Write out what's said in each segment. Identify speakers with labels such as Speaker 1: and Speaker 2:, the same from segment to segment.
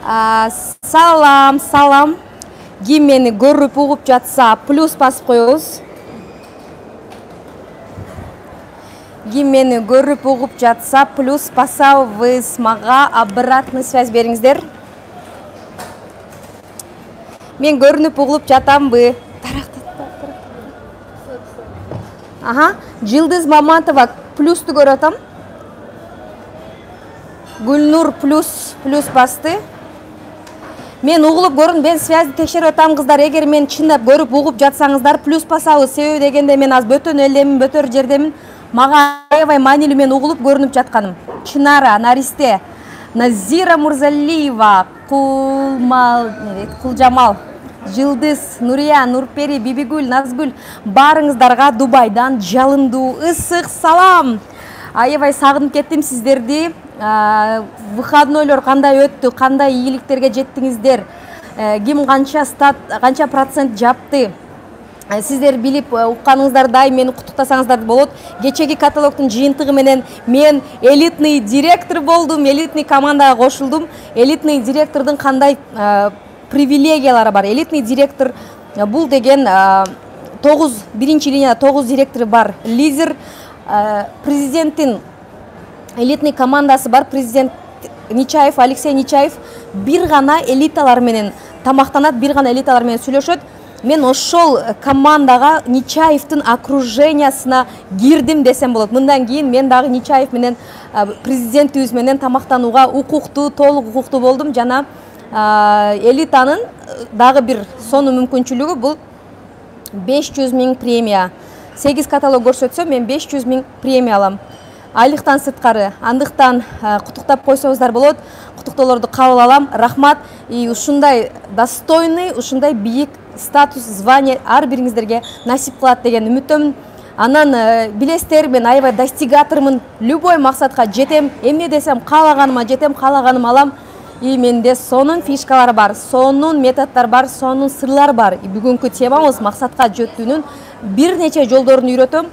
Speaker 1: Салам, салам. Ким мени көрүп угуп жатса, плюс басып коебуз. Ким мени көрүп угуп жатса, плюс басабыз. Мага обратный связь бериңиздер. Мен көрүнүп угулуп жатамбы? Жылдыз Маматова плюсту көрүп атам. Гүлнур плюс басты. Мен угулуп көрүн, мен связьды текшерип атам кыздар. Эгер мен чындап көрүп угуп жатсаңыздар, плюс басабыз. Себеби дегенде мен аз бөтөн элдемин, бөтөр жердемин. Мага аябай маанилүү мен угулуп көрүнүп жатканым. Чынара, Наристе, Назира Мурзалиева, Кулжамал, Жылдыз, Нурия, Нурпери, Бибигүл, Назгүл, баарыңыздарга Дубайдан жалындуу ысык салам. Аябай сагынып кеттим сиздерди. Выходнойлор кандай өттү, кандай ийгиликтерге жеттиңиздер, ким канча процент жапты. Сиздер билип укканыңыздардай мени куттуктасаңыздар болот. Кечеги каталогдун жыйынтыгы менен мен элитный директор болдум, элитный командага кошулдум. Элитный директордун кандай привилегиялары бар? Элитный директор бул деген 9 биринчи линияда 9 директору бар. Лидер президенттин элитный командасы бар. Президент Нечаев, Алексей Нечаев бир гана элиталар менен тамактанат, бир гана элиталар менен сүйлөшөт. Мен ошол командага Нечаевдин окружениясына кирдим десем болот. Мындан кийин мен дагы Нечаев менен президентибиз менен тамактанууга укуктуу, толук укуктуу болдум. Жана элитанын дагы бир сонун мүмкүнчүлүгү бул 500 000 премия. 8 каталог көрсөтсө, мен 500 000 премия алам. Айлыктан сырткары. Андыктан куттуктап койсоңуздар болот. Куттуктоолорду кабыл алам. Рахмат. И ушундай достойный, ушундай бийик статус, звание ар бириңиздерге насип кылат деген үмүттөмүн. Анан билесиздер, мен аябай достигатормун. Любой максатка жетем. Эмне десем каалаганыма жетем, каалаганым алам. И менде сонун фишкалар бар, сонун методдор бар, сонун сырлар бар. Бүгүнкү темабыз максатка жетүүнүн бир нече жолдорун үйрөтөм.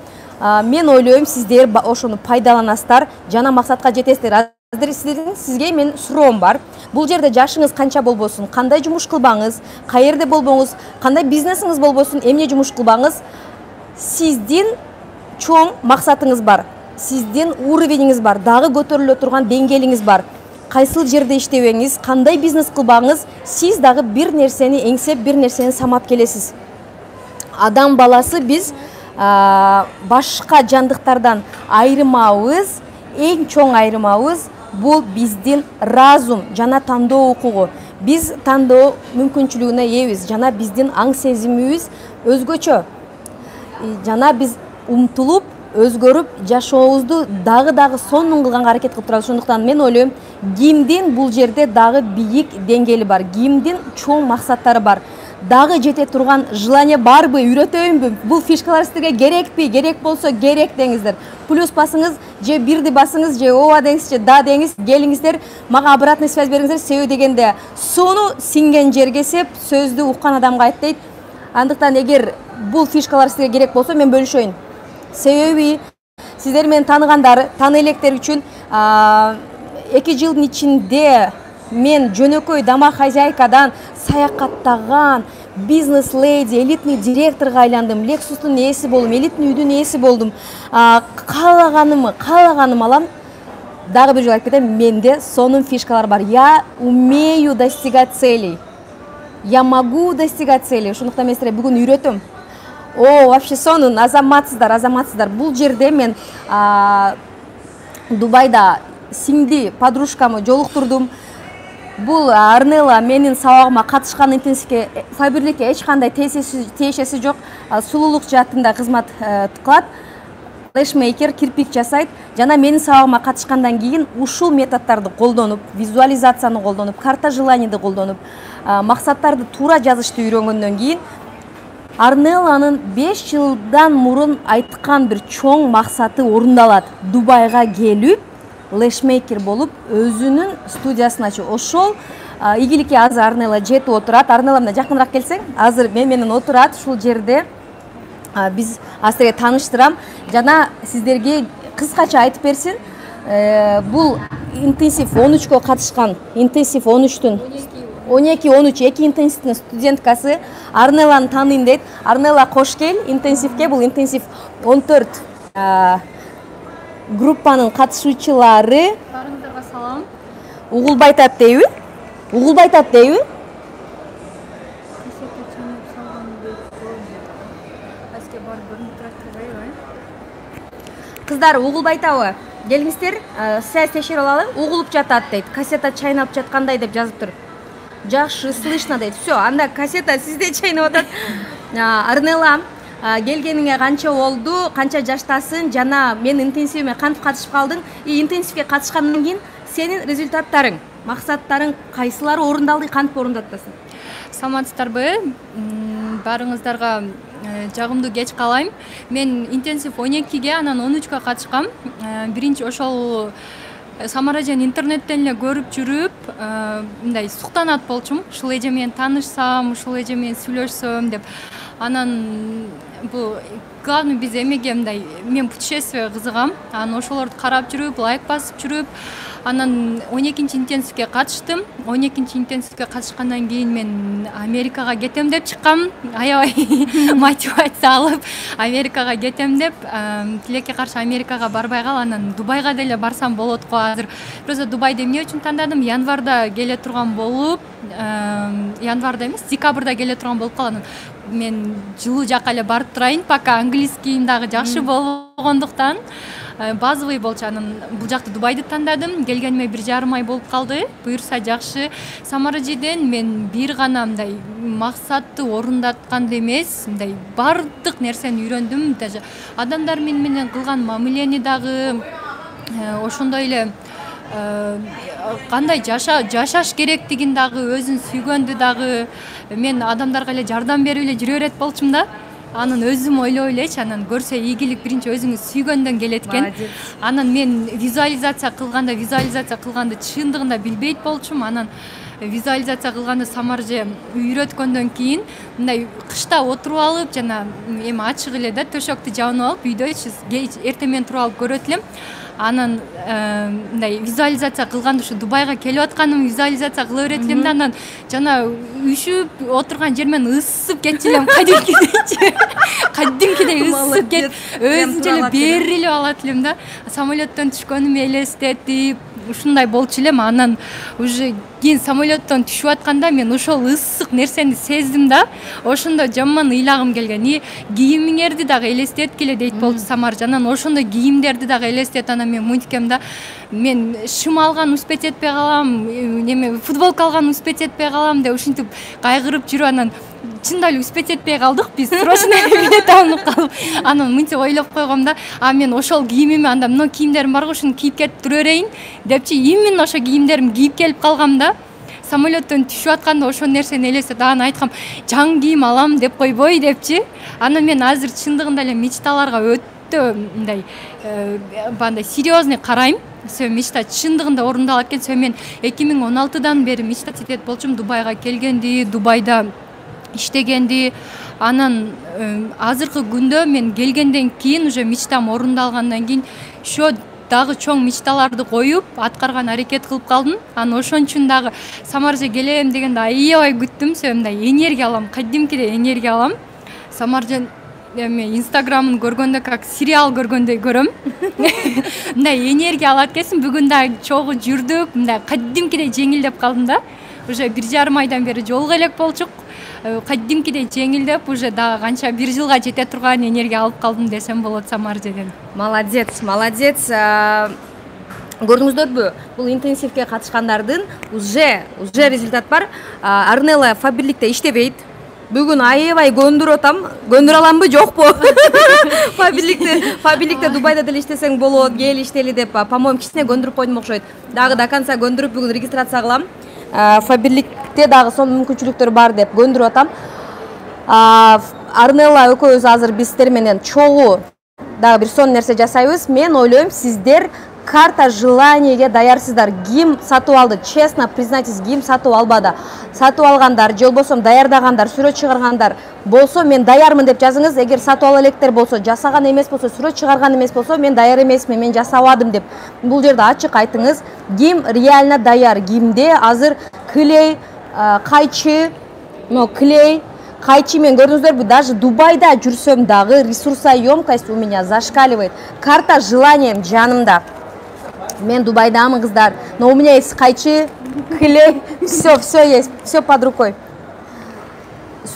Speaker 1: Мен ойлойм, сиздер ошону пайдаланасыздар, жана максатка жетесиздер. Сизге мен суроом бар. Бул жерде жашыңыз канча болбосун, кандай жумуш кылбаңыз, каерде болбоңуз, кандай бизнесиңиз болбосун, эмне жумуш кылбаңыз, сиздин чоң максатыңыз бар. Сиздин уровениңиз бар, дагы көтөрүлө турган деңгээлиңиз бар. Кайсыл жерде иштебеңиз, кандай бизнес кылбаңыз, сиз дагы бир нерсени эңсеп, бир нерсени самап келесиз. Адам баласы биз башка жандыктардан айырмабыз, эң чоң айырмабыз бул биздин разум жана тандоо укугу. Биз тандоо мүмкүнчүлүгүнө ээбиз, жана биздин аң сезимибиз өзгөчө. Жана биз умтулуп, өзгөрүп, жашообузду дагы сонун кылганга аракет кылып турабыз. Ошондуктан мен ойлойм, кимдин бул жерде дагы бийик деңгээли бар, кимдин чоң максаттары бар. Дагы жете турган желание барбы, үйрөтөйүнбү? Бул фишкалар силерге керекпи? Керек болсо керек деңиздер. Плюс басыңыз, же бирди басыңыз, же ооба деңиз, же да деңиз, келиңиздер. Мага обратный связь бериңиздер. Себеби дегенде сууну сиңген жерге сеп, сөздү уккан адамга айт дейт. Андыктан эгер бул фишкалар силерге керек болсо, мен бөлүшөйүн. Себеби сиздер мени тааныгандар, тааны электер үчүн 2 жылдын ичинде мен жөнөкөй дама хозяйкадан саякаттаган бизнес леди, элитный директорго айландым. Лексустун ээси болдум, элитный үйдүн ээси болдум. Каалаганым алам. Дагы бир жолу айтып кетем, менде сонун фишкалар бар. Я умею достигать целей. Я могу достигать целей. Ошондуктан мен силерге бүгүн үйрөтөм. Вообще сонун, азаматсыздар. Бул жерде мен Дубайда сиңди подружкамы жолуктурдум. Бул Арнела менин сабагыма катышкан интенсивке Фаберликке эч кандай тиешеси жок. Сулуулук жаатында кызмат кылат. Флешмейкер, кирпик жасайт. Жана менин сабагыма катышкандан кийин ушул методдорду колдонуп, визуализацияны колдонуп, карта желанияды колдонуп, максаттарды туура жазышты үйрөнгөндөн кийин Арнеланын 5 жылдан мурун айткан бир чоң максаты орундалат. Дубайга келип, лешмейкер болуп, өзүнүн студиясын ачуу. Ошол ийгиликке азыр Арнела жетип отурат. Арнела мына жакыныраак келсең, азыр мен менен отурат ушул жерде. Биз силерге тааныштырам. Жана сиздерге кыскача айтып берсин. бул интенсив 13кө катышкан, интенсив 13-түн 12-13 2 интенсивтин студенткасы Арнелланы тааныйм дейт. Арнелла, кош кел интенсивке. Бул интенсив 14 группанын катышуучулары.
Speaker 2: Барыңыздарга салам.
Speaker 1: Угулбайтат дейби? Угулбайтат дейби? Кыздар угулбайтабы? Келиңиздер, связь текшерип алалы. Угулуп жатат дейт. Кассета чайнап жаткандай деп жазып тур. Жакшы слышно дейт. Все, анда кассета сизде чайнап атат. Арнелла, келгениңе канча болду? Канча жаштасың? Жана мен интенсивиме кантип катышып калдың? И интенсивге катышкандан кийин сенин результаттарың, максаттарың кайсылары орундалды, кантип орундаттасың?
Speaker 2: Саламатсыздарбы? Барыңыздарга жагымдуу кеч каалайм. Мен интенсив 12ге, анан 13кө катышкам. Биринчи ошол Самаражен интернеттен эле көрүп жүрүп, мындай суктанат болчум. Ушул эже менен таанышсам, ушул эже менен сүйлөшсөм деп. Анан бул главный биз эмеге мындай мен путешествие кызыгам. Анан ошолорду карап жүрүп, лайк басып жүрүп, анан 12-нчи интенсивге катыштым. 12-нчи интенсивге катышкандан кийин мен Америкага кетем деп чыккам. Аябай мотивация алып Америкага кетем деп, тилекке каршы Америкага барбай кал, анан Дубайга деле барсам болот го азыр. Просто Дубайды эмне үчүн тандадым? Январда келе турган болуп, январда эмес, декабрда келе турган болуп калган. Мен жылуу жакка эле барып турайын, пока английскийим дагы жакшы болгондуктан базовый болчу. Анан бул жакты Дубайды тандадым. Келгениме 1,5 ай болуп калды. Буюрса жакшы. Самаражеден мен бир гана мындай максатты орундатканды эмес, мындай бардык нерсени үйрөндүм. Даже адамдар менен кылган мамилени дагы ошондой эле кандай жашаш керектигин дагы, өзүн сүйгөндү дагы мен адамдарга эле жардам берип эле жүрө берет болчум да. Анан өзүм ойлой элечи, анан көрсө ийгилик биринчи өзүңүз сүйгөндөн келет экен. Анан мен визуализация кылганды чындыгында билбейт болчум. Анан визуализация кылганды Самарже үйрөткөндөн кийин мындай кышта отуруп алып, жана эми ачык эле да төшөктү жабынып алып, үйдө эртең менен туруп алып көрөт элем. Анан мындай визуализация кылганды ушу Дубайга келип атканым визуализация кыла берет элем да, анан жана үшүп отурган жер менен ысып кетчү элем, кадимкидей ысып кетип, өзүнчө эле берилип алат элем да. Самолеттон түшкөнүмдү элестетип, ушундай болчу элем. Анан уже кийин самолеттон түшүп атканда мен ошол ысык нерсени сездим да. Ошондо жаман ыйлагым келген. Кийимиңерди дагы элестеткиле дейт болчу Самаржан. Анан ошондой кийимдерди дагы элестет. Анан мен мынтикем да. Мен шым алган успеть этпей калам, неме футболка алган успеть этпей калам деп ушинтип кайгырып жүрүп, анан чындап эле успеть этпей калдык биз. Срочно билет алынып калып. Анан мынтип ойлоп койгом да. Мен ошол кийимиме анда мына кийимдерим бар го, ушуну кийип кетип тура берейин депчи, именно ошо кийимдеримди кийип келип калгам да. Самолеттон түшүп атканда ошол нерсени элестетип, анан айткам, жаңы кийим алам деп койбой депчи. Анан мен азыр чындыгында эле мечталарга өтө мындай бандай серьезный карайм. Сө мечта чындыгында орундалат экен. Сө мен 2016дан бери мечта этет болчум Дубайга келгенди, Дубайда иштегенди. Анан азыркы күндө мен келгенден кийин уже мечтам орундалгандан кийин ошо дагы чоң мечталарды коюп, аткарган аракет кылып калдым. Анан ошон үчүн дагы Самарже келем дегенде аябай күттүм. Сө мындай энергия алам, кадимкидей энергия алам. Самаржен эми Инстаграмын көргөндө как сериал көргөндөй көрөм. Мындай энергия алат экенсиң. Бүгүн да чогуу жүрдүк, мындай кадимкидей жеңилдеп калдым да. Уже 1,5 айдан бери жолго элек болчук. Кадимкидей жеңилдеп, уже дагы канча 1 жылга жете турган энергия алып калдым десем болот Самаржеден.
Speaker 1: Молодец, молодец. Көрдүңүздөрбү? Бул интенсивге катышкандардын уже результат бар. Арнелла фабриктте иштебейт. Бүгүн аябай көндүрүп атам. Көндүрө аламбы, жокпу? Фабриктте Дубайда деле иштесең болот, кел иштели деп, по-моему, кичине көндүрүп койдум окшойт. Дагы до конца көндүрүп бүгүн регистрация кылам. Фабриктте дагы сонун мүмкүнчүлүктөр бар деп көндүрүп атам. Арнелла экөөбүз азыр биз сиздер менен чогуу дагы бир сонун нерсе жасайбыз. Мен ойлойм, сиздер карта желаниеге даярсыздар. Ким сатып алды? Честно признайтесь, ким сатып албады? Сатып алгандар, же болбосо даярдагандар, сүрөт чыгаргандар болсо мен даярмын деп жазыңыз. Эгер сатып ала электер болсо, жасаган эмес болсо, сүрөт чыгарган эмес болсо, мен даяр эмесмин, мен жасабадым деп. Бул жерде ачык айтыңыз. Ким реально даяр? Кимде азыр клей, кайчы, клей, кайчы мен көрдүңүздөрбү? Даже Дубайда жүрсөм дагы ресурсоемкость у меня зашкаливает. Карта желанием жанымда. Мен Дубайдамын, кыздар. Но у меня есть кайчы, клей, все есть, все под рукой.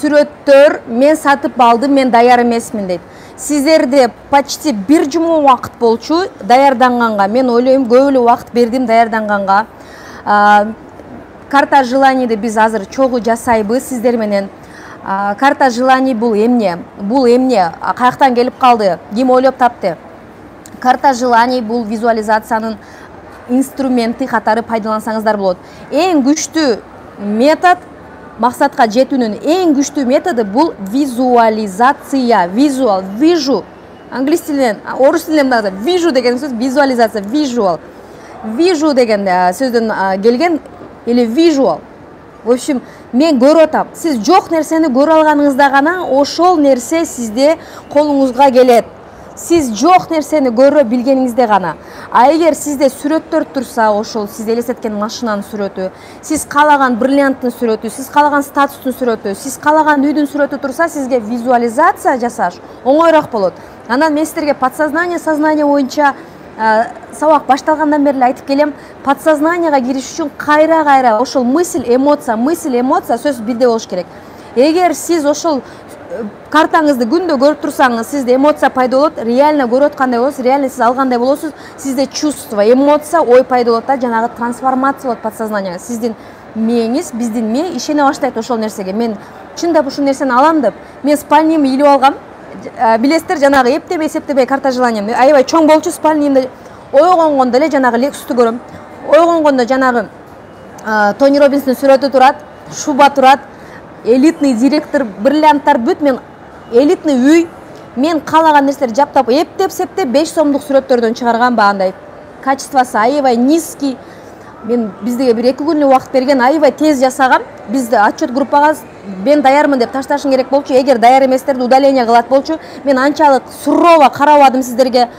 Speaker 1: Сүрөттөр мен сатып алдым, мен даяр эмесмин дейт. Сиздерде почти бир жума убакыт болчу даярданганга. Мен ойлойм, көп эле убакыт бердим даярданганга. Карта желаниеди биз азыр чогуу жасайбыз сиздер менен. Карта желаний бул эмне? Бул эмне? Каяктан келип калды? Ким ойлоп тапты? Карта желаний бул визуализациянын инструменти катары пайдалансаңыздар болот. Эң күчтүү метод, максатка жетүүнүн эң күчтүү методу бул визуализация. Визуал, вижу. Англис тилинен, орус тилинен да вижу деген сөз визуализация, вижуал. Вижу деген сөздөн келген или вижуал. В общем, мен көрүп атам. Сиз жок нерсени көрө алганыңызда гана ошол нерсе сизде колуңузга келет. Сиз жок нерсени көрө билгениңизде гана. А эгер сизде сүрөттөр турса, ошол сиз элестеткен машинанын сүрөтү, сиз калаган бриллианттын сүрөтү, сиз калаган статустун сүрөтү, сиз калаган үйдүн сүрөтү турса, сизге визуализация жасаш оңоюраак болот. Анан мен сиздерге подсознание, сознание боюнча сабак башталгандан бери айтып келем. Подсознаниега кириш үчүн кайра ошол мысль, эмоция сөз бирдей болуш керек. Эгер сиз ошол картаңызды күндө көрүп турсаңыз, сизде эмоция пайда болот, реально көрүп аткандай болосуз, реально сиз алгандай болосуз, сизде чувство, эмоция, ой пайда болот да, жанагы трансформация болот подсознаниега. Сиздин мээңиз, биздин мээ ишене баштайт ошол нерсеге. Мен чындап ушул нерсени алам деп, мен спальнимди илип алгам. Билесиздер, жанагы эптебей карта желанием. Аябай чоң болчу спальнимди. Ойгонгондо эле жанагы Лексусту көрөм. Ойгонгондо жанагы Тони Роббинстин сүрөтү турат, шуба турат, элитный директор, бриллианттар бүт, мен элитный үй, мен калаган нерселерди жаптап, эптеп 5 сомдук сүрөттөрдөн чыгарган багандай. Качествосы аябай низкий. Мен биздеге бир 2 күн убакыт берген, аябай тез жасагам. Бизде отчет группага мен даярмын деп ташташым керек болчу. Эгер даяр эместерди удаление кылат болчу. Мен анчалык сурово карабадым сиздерге.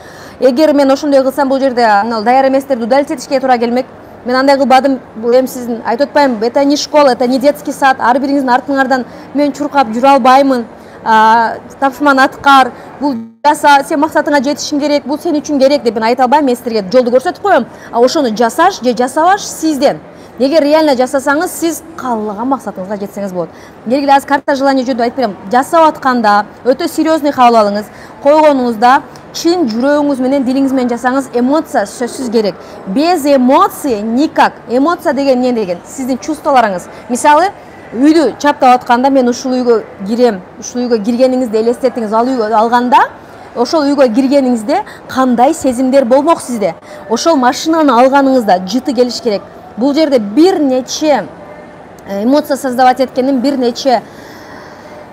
Speaker 1: Эгер мен ошондой кылсам, бул жерде даяр эместерди удалить этишке туура келмек. Мен андай кылбадым. Бул эми сиздин айтып атпаймынбы? Это не школа, это не детский сад. Ар бириңиздин артыңардан мен чуркап жүрө албаймын. Тапшырманы аткар. Бул жаса, сен максатыңа жетишиң керек. Бул сен үчүн керек деп мен айта албайм. Мен сиздерге жолду көрсөтүп коем. А ошону жасаш же жасабаш сизден. Эгер реально жасасаңыз, сиз каалаган максатыңызга жетсеңиз болот. Белгиле аз карта желания жөнүндө айтып берем. Жасап атканда өтө серьезный кабыл алыңыз. Койгонуңузда чын жүрөгүңүз менен, дилиңиз менен жасаңыз, эмоция сөзсүз керек. Без эмоции никак. Эмоция деген эмне деген? Сиздин чувстволоруңуз. Мисалы, үйдү чаптап атканда мен ушул үйгө кирем. Ушул үйгө киргениңизди элестетиңиз. Ал үйгө алганда, ошол үйгө киргениңизде кандай сезимдер болмок сизде? Ошол машинаны алганыңызда жыты келиш керек. Бул жерде бир нече эмоция создавать эткендин бир нече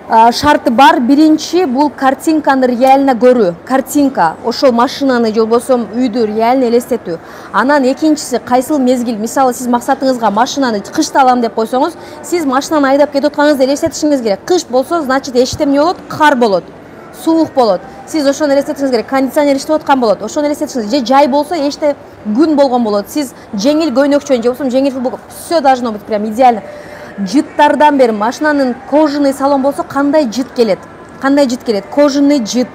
Speaker 1: шарты бар. Биринчи бул картинканы реально көрүү. Картинка, ошол машинаны же болбосо үйдү реально элестетүү. Анан экинчиси кайсыл мезгил, мисалы сиз максатыңызга машинаны кышта алам деп койсоңуз, сиз машинаны айдап кетип атканыңызды элестетишиңиз керек. Кыш болсо, значит эчте эмне болот? Кар болот. Суук болот. Сиз ошону элестетишиңиз керек. Кондиционер иштеп аткан болот. Ошону элестетишиңиз. Же жай болсо, эчте күн болгон болот. Сиз жеңил көйнөкчөн же болсо жеңил футболка. Все должно быть прям идеально. Жыттардан бери машинанын кожаный салон болсо кандай жыт келет? Кандай жыт келет? Кожаный жыт.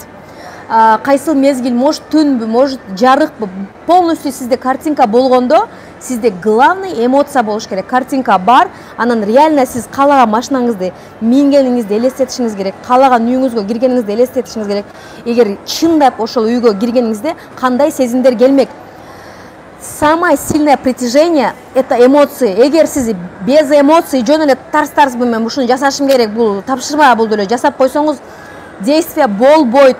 Speaker 1: Кайсыл мезгил, может түнбү, может жарыкпы. Полностью сизде картинка болгондо, сизде главный эмоция болуш керек. Картинка бар, анан реально сиз калаган машинаңызды мингениңизди элестетишиңиз керек. Калаган үйүңүзгө киргениңизди элестетишиңиз керек. Эгер чындап ошол үйгө киргениңизде кандай сезимдер келмек? Самое сильное притяжение – это эмоции. Эгер сиз без эмоций жөн эле тарс-тарс мен ушуну жасашым керек, бул тапшырма бул деле жасап койсоңуз, действие болбойт.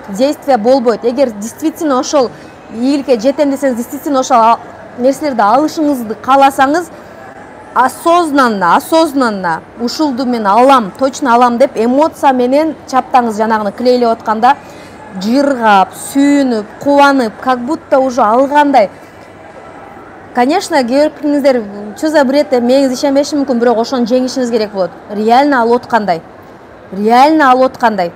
Speaker 1: Эгер действительно ошол ийгиликке жетем десеңиз, действительно ошол нерселерди алышыңызды кааласаңыз, осознанно ушулду мен алам, точно алам деп эмоция менен чаптаңыз, жанагыны клейлеп атканда жыргап, сүйүнүп, кубанып, как будто уже алгандай. Конечно, көрдүңүздөр, что за бред деп меңиз ишенбеши мүмкүн, бирок ошону жеңишиңиз керек болот. Реально алып аткандай. Реально алып аткандай.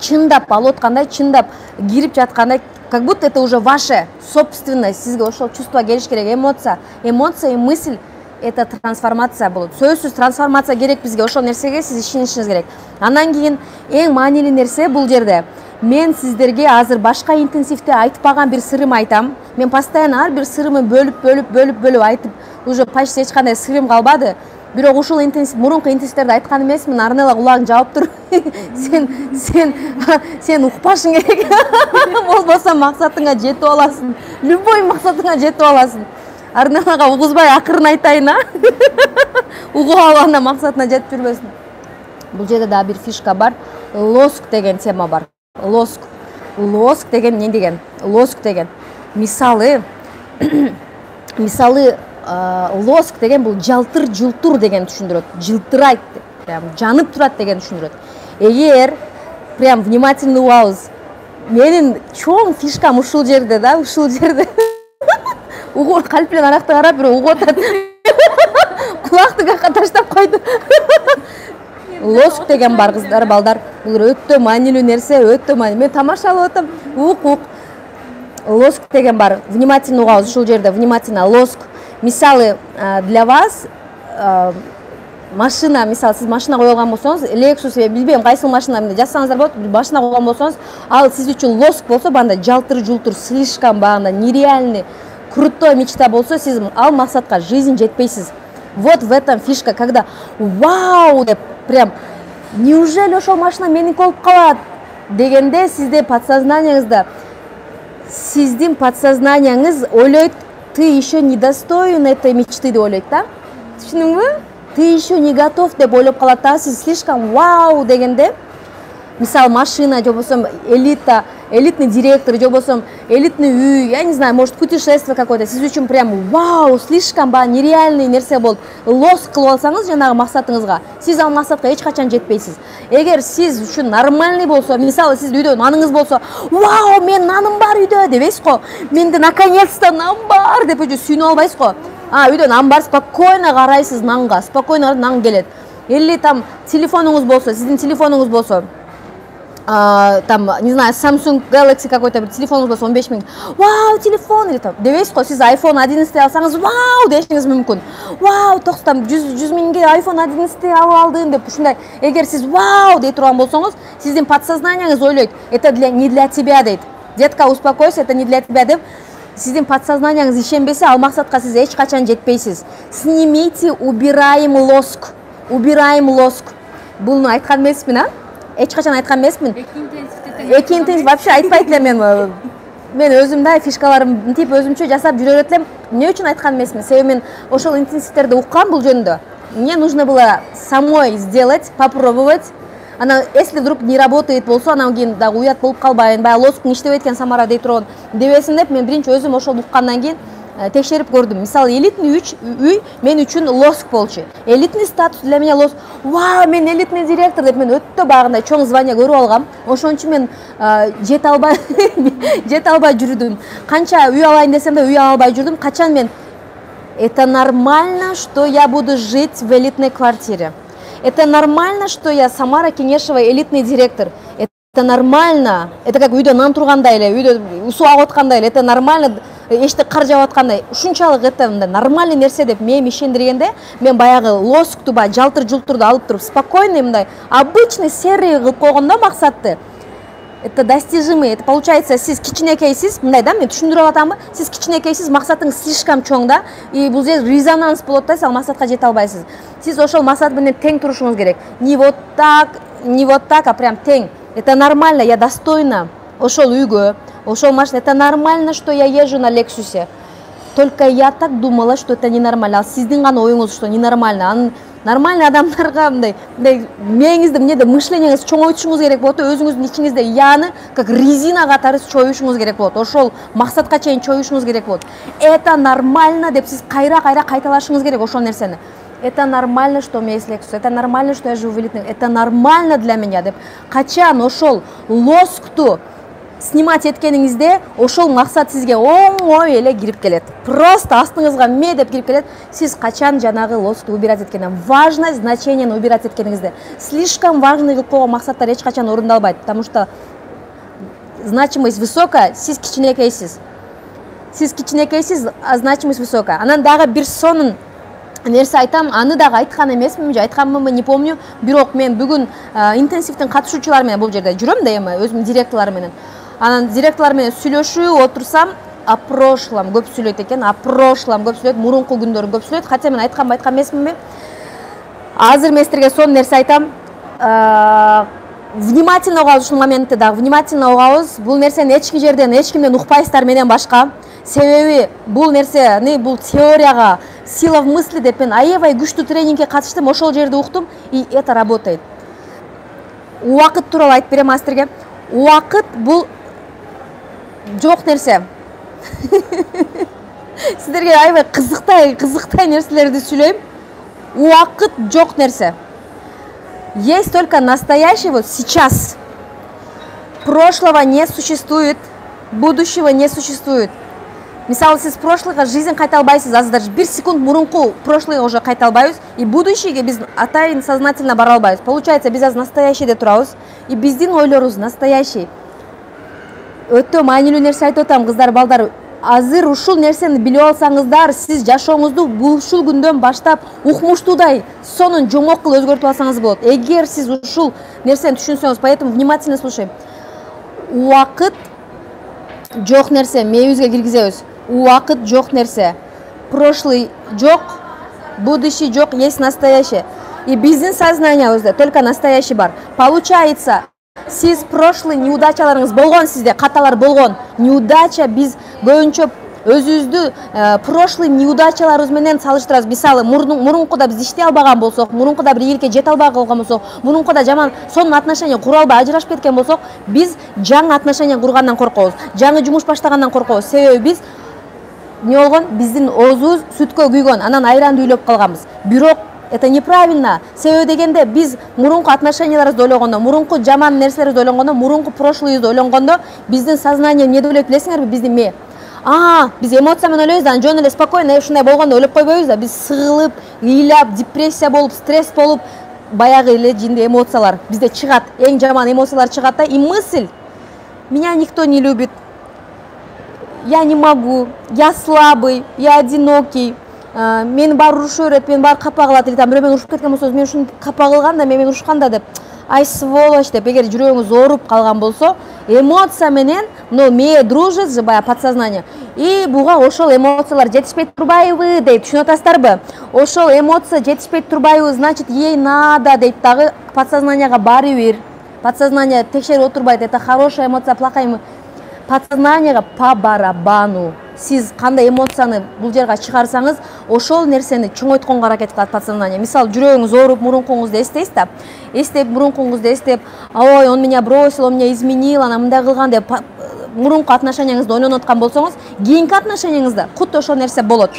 Speaker 1: Чындап алып аткандай, чындап кирип жаткандай, как будто это уже ваше собственное, сизге ошол чувство келиш керек, эмоция и мысль. Это трансформация болот. Сөзсүз трансформация керек бизге, ошол нерсеге сиз ишенишиңиз керек. Андан кийин эң маанилүү нерсе бул жерде. Мен сиздерге азыр башка интенсивде айтпаган бир сырым айтам. Мен постоянно ар бир сырымды бөлүп айтып, уже почти эч кандай сырым калбады. Бирок ушул мурунку интенсивтерде айткан эмесмин, Арнела кулагың жаап тур. Сен укпашың керек. Болбосо максатыңа жетип аласың. Любой максатыңа жетип аласың. Арнелага угузбай акырын айтайын, угуп алып анда максатына жетип жүрбөсүн. Бул жерде дагы бир фишка бар. Лоск деген тема бар. Лоск деген эмне деген? Лоск деген мисалы лоск деген бул жалтыр жылтур деген түшүндүрөт. Жылтырайт, прям жанып турат деген түшүндүрөт. Эгер прям внимательно угабыз. Менин чоң фишкам ушул жерде да, ушул жерде. Калп менен аракты карап бирөө угуп атат. Кулакты какка таштап койду. Лоск деген бар, кыздар, балдар. Бул өтө маанилүү нерсе, өтө маанилүү. Мен тамашалап атам. Ук. Лоск деген бар. Внимательно угабыз ушул жерде, внимательно. Лоск. Мисалы, для вас машина, мисалы, сиз машина кое алган болсоңуз, Lexus, билбейм кайсы машина менде жазсаңыздар болот, машина койгон болсоңуз, ал сиз үчүн лоск болсо, банда жалтыр жултур, слишком багында нереальный, крутой мечта болсо, сиз ал максатка жизнь жетпейсиз. Вот в этом фишка, когда вау деп прям неужели ошол машина меники болуп калат дегенде сизде сиздин подсознаниеңиз ойлойт, ты еще недостоин этой мечты деп ойлойт да. Түшүндүңбү? Ты еще не готов деп ойлоп калат да, сиз слишком вау дегенде, мисалы машина, же болбосо элитный директор, же болбосо элитный үй, я не знаю, может путешествие какое-то, сиз үчүн прям вау, слишком нереальный нерсе болуп, лос кылып алсаңыз жанагы максатыңызга, сиз ал максатка эч качан жетпейсиз. Эгер сиз үчүн нормальный болсо, мисалы сиз үйдө наныңыз болсо, вау, мен наным бар үйдө дебейсиз го. Менде наконец-то нан бар деп уже сүйүнүп албайсыз го. Үйдө нан бар, спокойно карайсыз нанга, спокойно нан келет. Или там телефонуңуз болсо, сиздин телефонуңуз болсо, там, не знаю, Samsung Galaxy какой-то телефон болсо 15 000. Вау, телефон или там. Дебейсиз го, сиз iPhone 11 алсаңыз, вау дешиңиз мүмкүн. Вау, токтом 100 миңге iPhone 11 алып алдым деп ушундай. Эгер сиз вау дей турган болсоңуз, сиздин подсознаниеңиз ойлойт, это не для тебя дейт. Детка, успокойся, это не для тебя деп. Сиздин подсознаниеңиз ишенбесе, ал максатка сиз эч качан жетпейсиз. Снимите, убираем лоск. Убираем лоск. Буну айткан эмесмин, Эч качан айткан эмесмин. Эки интенсив вообще айтпайт элем мен өзүм да фишкаларым мынтип өзүмчө жасап жүрө берет элем. Эмне үчүн айткан эмесмин? Себеби мен ошол интенсивтерди уккам бул жөнүндө. Мне нужно было самой сделать, попробовать. Если вдруг не работает болсо, анан кийин дагы уят болуп калбайын, баягы лоскуң иштебейт экен Самара дей турган дебесин деп, мен биринчи өзүм ошол уккандан кийин текшерип көрдүм. Мисалы, элитный үй мен үчүн лоск болчу. Элитный статус для меня лоск. Вау, мен элитный директор деп мен өтө багындай чоң звание көрүп алгам. Ошон үчүн мен жете албай жүрдүм. Канча үй алайын десем да үй албай жүрдүм. Качан мен это нормально, что я буду жить в элитной квартире. Это нормально, что я Самара Кенешева элитный директор. Это нормально. Это как үйдө нан тургандай эле, үйдө суу агып аткандай эле. Это нормально. Эште кар жаап аткандай. Ушунчалык это нормальный нерсе деп мен ишендиргенде, мен баягы лоскту жалтыр жултурду алып туруп спокойный мындай обычный серый кылып койгондо максатты. Это достижимый. Это получается сиз кичинекейсиз, мындай да, мен түшүндүрүп атамбы? Сиз кичинекейсиз, максатыңыз слишком чоң да, и бул жер резонанс болот да, сиз ал максатка жете албайсыз. Сиз ошол максат менен тең турушуңуз керек. Не вот так, а прям тең. Это нормально, я достойна ошол үйгө, ошол машина. Это нормально, что я езжу на Лексусе. Только я так думала, что это ненормально. А сиздин гана оюңуз, что ненормально. Нормальный адамдарга мындай мээңизди, эмнеде мышлениеңиз чоңойтушуңуз керек болот, өзүңүздүн ичиңизде яны как резина катары чоюшуңуз керек болот. Ошол максатка чейин чоюшуңуз керек болот. Это нормально деп сиз кайра кайталашыңыз керек ошол нерсени. Это нормально, что у меня есть Lexus. Это нормально, что я живу в элитных. Это нормально для меня деп. Качан ошол лоскту снимать эткениңизде ошол максат сизге оңой эле кирип келет. Просто астыңызга ме деп кирип келет. Сиз качан жанагы лосту убирать эткенден, важность значениени убирать эткениңизде. Слишком важный кылып койгон максаттар эч качан орундалбайт, потому что значимость высокая, сиз кичинекейсиз. Сиз кичинекейсиз, а значимость высокая. Анан дагы бир сонун нерсе айтам, аны дагы айткан эмесминби же айтканмынбы, не помню. Бирок мен бүгүн интенсивдин катышуучулары менен бул жерде жүрөм да эми өзүмдүн директорлору менен. Анан директорлор менен сүйлөшүп отурсам, о прошлом көп сүйлөйт экен, о прошлом көп сүйлөйт, мурунку күндөрүн көп сүйлөйт. Хотя мен айткан эмесминби? Азыр мен силерге сонун нерсе айтам. Внимательно угабыз ушул моментте дагы, внимательно угабыз. Бул нерсени эч жерден, эч кимден укпайсыздар менен башка. Себеби бул нерсени, бул теорияга сила в мысли деп мен аябай күчтүү тренингке катыштым, ошол жерде уктум, и это работает. Убакыт тууралуу айтып берем силерге. Убакыт бул жок нерсе. Сиздерге аябай кызыктай нерселерди сүйлөйм. Убакыт жок нерсе. Есть только настоящий, вот сейчас. Прошлого не существует, будущего не существует. Мисалы, сиз прошлыйга жизнь кайта албайсыз, азыр даже бир секунд мурунку прошлыйга уже кайта албайбыз, и будущийге биз атайын сознательно бара албайбыз. Получается, биз азыр настоящийде турабыз, и биздин ойлорубуз настоящий. Өтө маанилүү нерсе айтып атам, кыздар, балдар. Азыр ушул нерсени билип алсаңыздар, сиз жашооңузду ушул күндөн баштап укмуштуудай сонун жомок кылып өзгөртүп алсаңыз болот. Эгер сиз ушул нерсени түшүнсөңүз, поэтому внимательно слушай. Убакыт жок нерсе, мээбизге киргизебиз. Убакыт жок нерсе. Прошлый жок, будущий жок, есть настоящее. И биздин сознаниябызда только настоящий бар. Получается, сиз прошлый неудачаларыңыз болгон, сизде каталар болгон. Неудача биз көбүнчө өзүбүздү прошлый неудачаларыбыз менен салыштырабыз. Мисалы, мурункуда биз иштей албаган болсок, мурункуда бир ийгиликке жете албай калган болсок, мурункуда жаман сонун отношения кура албай ажырашып кеткен болсок, биз жаңы отношения кургандан коркобуз. Жаңы жумуш баштагандан коркобуз. Себеби биз не болгон? Биздин оозубуз сүткө күйгөн, анан айранды үйлөп калганбыз. Бирок это неправильно. Себеби дегенде биз мурунку отношенияларыбызды ойлогондо, мурунку жаман нерселерибизди ойлогондо, мурунку прошлыйыбызды ойлогондо, биздин сознание эмнеди ойлойт билесиңерби? Биздин ме. Биз эмоция менен ойлойбуз, анан жөн эле спокойно ушундай болгондо ойлоп койбойбуз да, биз сыгылып, ыйлап, депрессия болуп, стресс болуп, баягы эле жинде эмоциялар бизде чыгат. Эң жаман эмоциялар чыгат да, и мысль: меня никто не любит, я не могу, я слабый, я одинокий, мени баары урушуп берет, мени баары капа кылат, или там бирөө мени урушуп кеткен болсо, мен ушуну капа кылган да, мени урушкан да деп, ай сволочь деп, эгер жүрөгүңүз ооруп калган болсо, эмоция менен, но мээ дружит же баягы подсознание. И буга ошол эмоциялар жетишпей турбайбы дейт, түшүнүп атасыздарбы? Ошол эмоция жетишпей турбайбы, значит, ей надо дейт дагы подсознанияга баары бир. Подсознание текшерип отурбайт, это хорошая эмоция, плохая эмоция. Подсознанияга по барабану. Сиз кандай эмоцияны бул жерге чыгарсаңыз, ошол нерсени чоңойтконго аракет кылат подсознание. Мисалы, жүрөгүңүз ооруп, мурункуңузду эстейсиз да. Мурункуңузду эстеп, ой, он меня бросил, он меня изменил, ана мындай кылган деп мурунку отношенияңызды ойлонуп аткан болсоңуз, кийинки отношенияңызда кутта ошол нерсе болот.